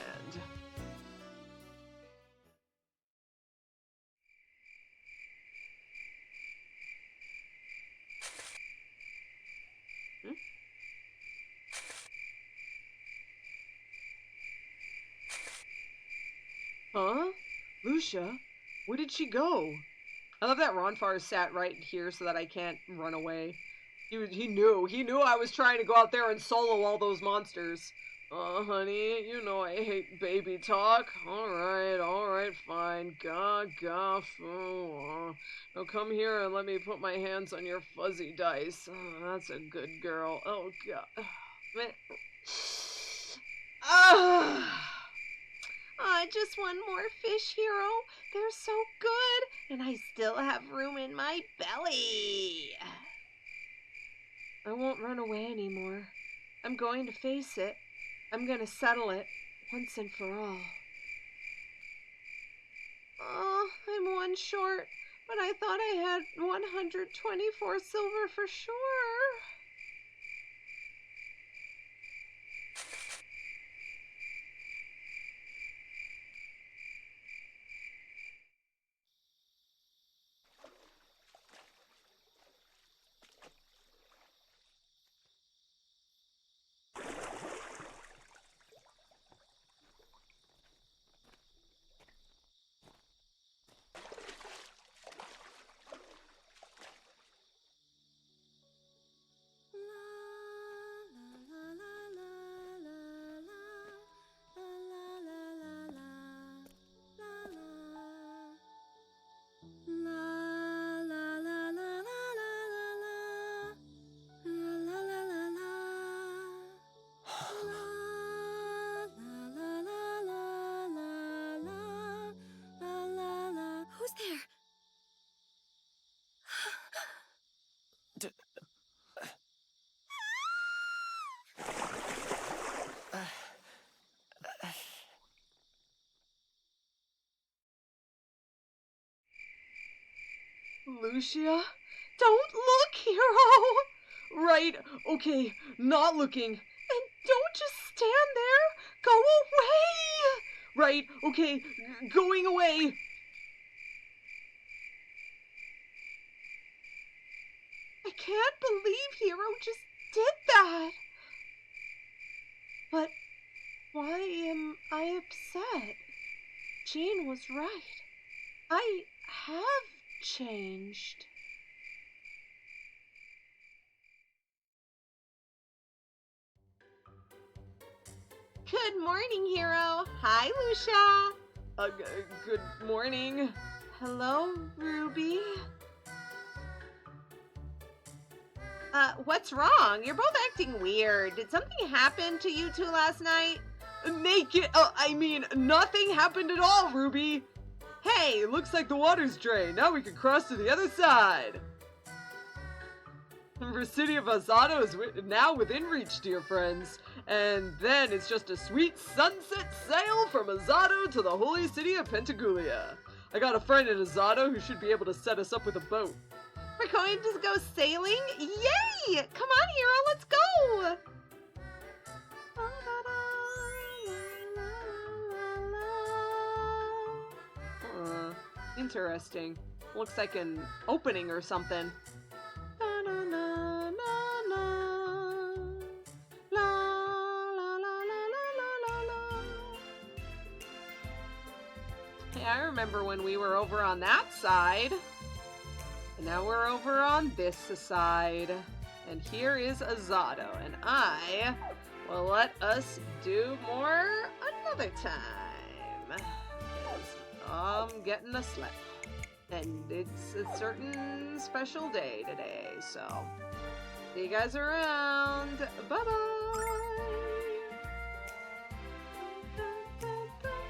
Huh? Lucia? Where did she go? I love that Ronfar sat right here so that I can't run away. He knew I was trying to go out there and solo all those monsters. Oh, honey, you know I hate baby talk. Alright, fine. Foo. Now come here and let me put my hands on your fuzzy dice. Oh, that's a good girl. Oh, God. Man. Ah! Just one more fish, Hiro. They're so good, and I still have room in my belly. I won't run away anymore. I'm going to face it. I'm going to settle it once and for all. Oh, I'm one short, but I thought I had 124 silver for sure. Lucia? Don't look, Hiro! Right, okay, not looking. And don't just stand there! Go away! Right, okay, going away. I can't believe Hiro just did that. But why am I upset? Jean was right. I have changed. Good morning, Hiro. Hi, Lucia. Good morning. Hello, Ruby. What's wrong? You're both acting weird. Did something happen to you two last night? Naked, nothing happened at all, Ruby. Hey, looks like the water's drained. Now we can cross to the other side. The city of Azado is now within reach, dear friends. And then it's just a sweet sunset sail from Azado to the holy city of Pentagulia. I got a friend in Azado who should be able to set us up with a boat. We're going to go sailing? Yay! Come on, Hiro, let's go! Interesting. Looks like an opening or something. Hey, I remember when we were over on that side. And now we're over on this side. And here is Azado. And I will let us do more another time. 'Cause I'm getting a slip. And it's a certain special day today. So, see you guys around. Bye-bye.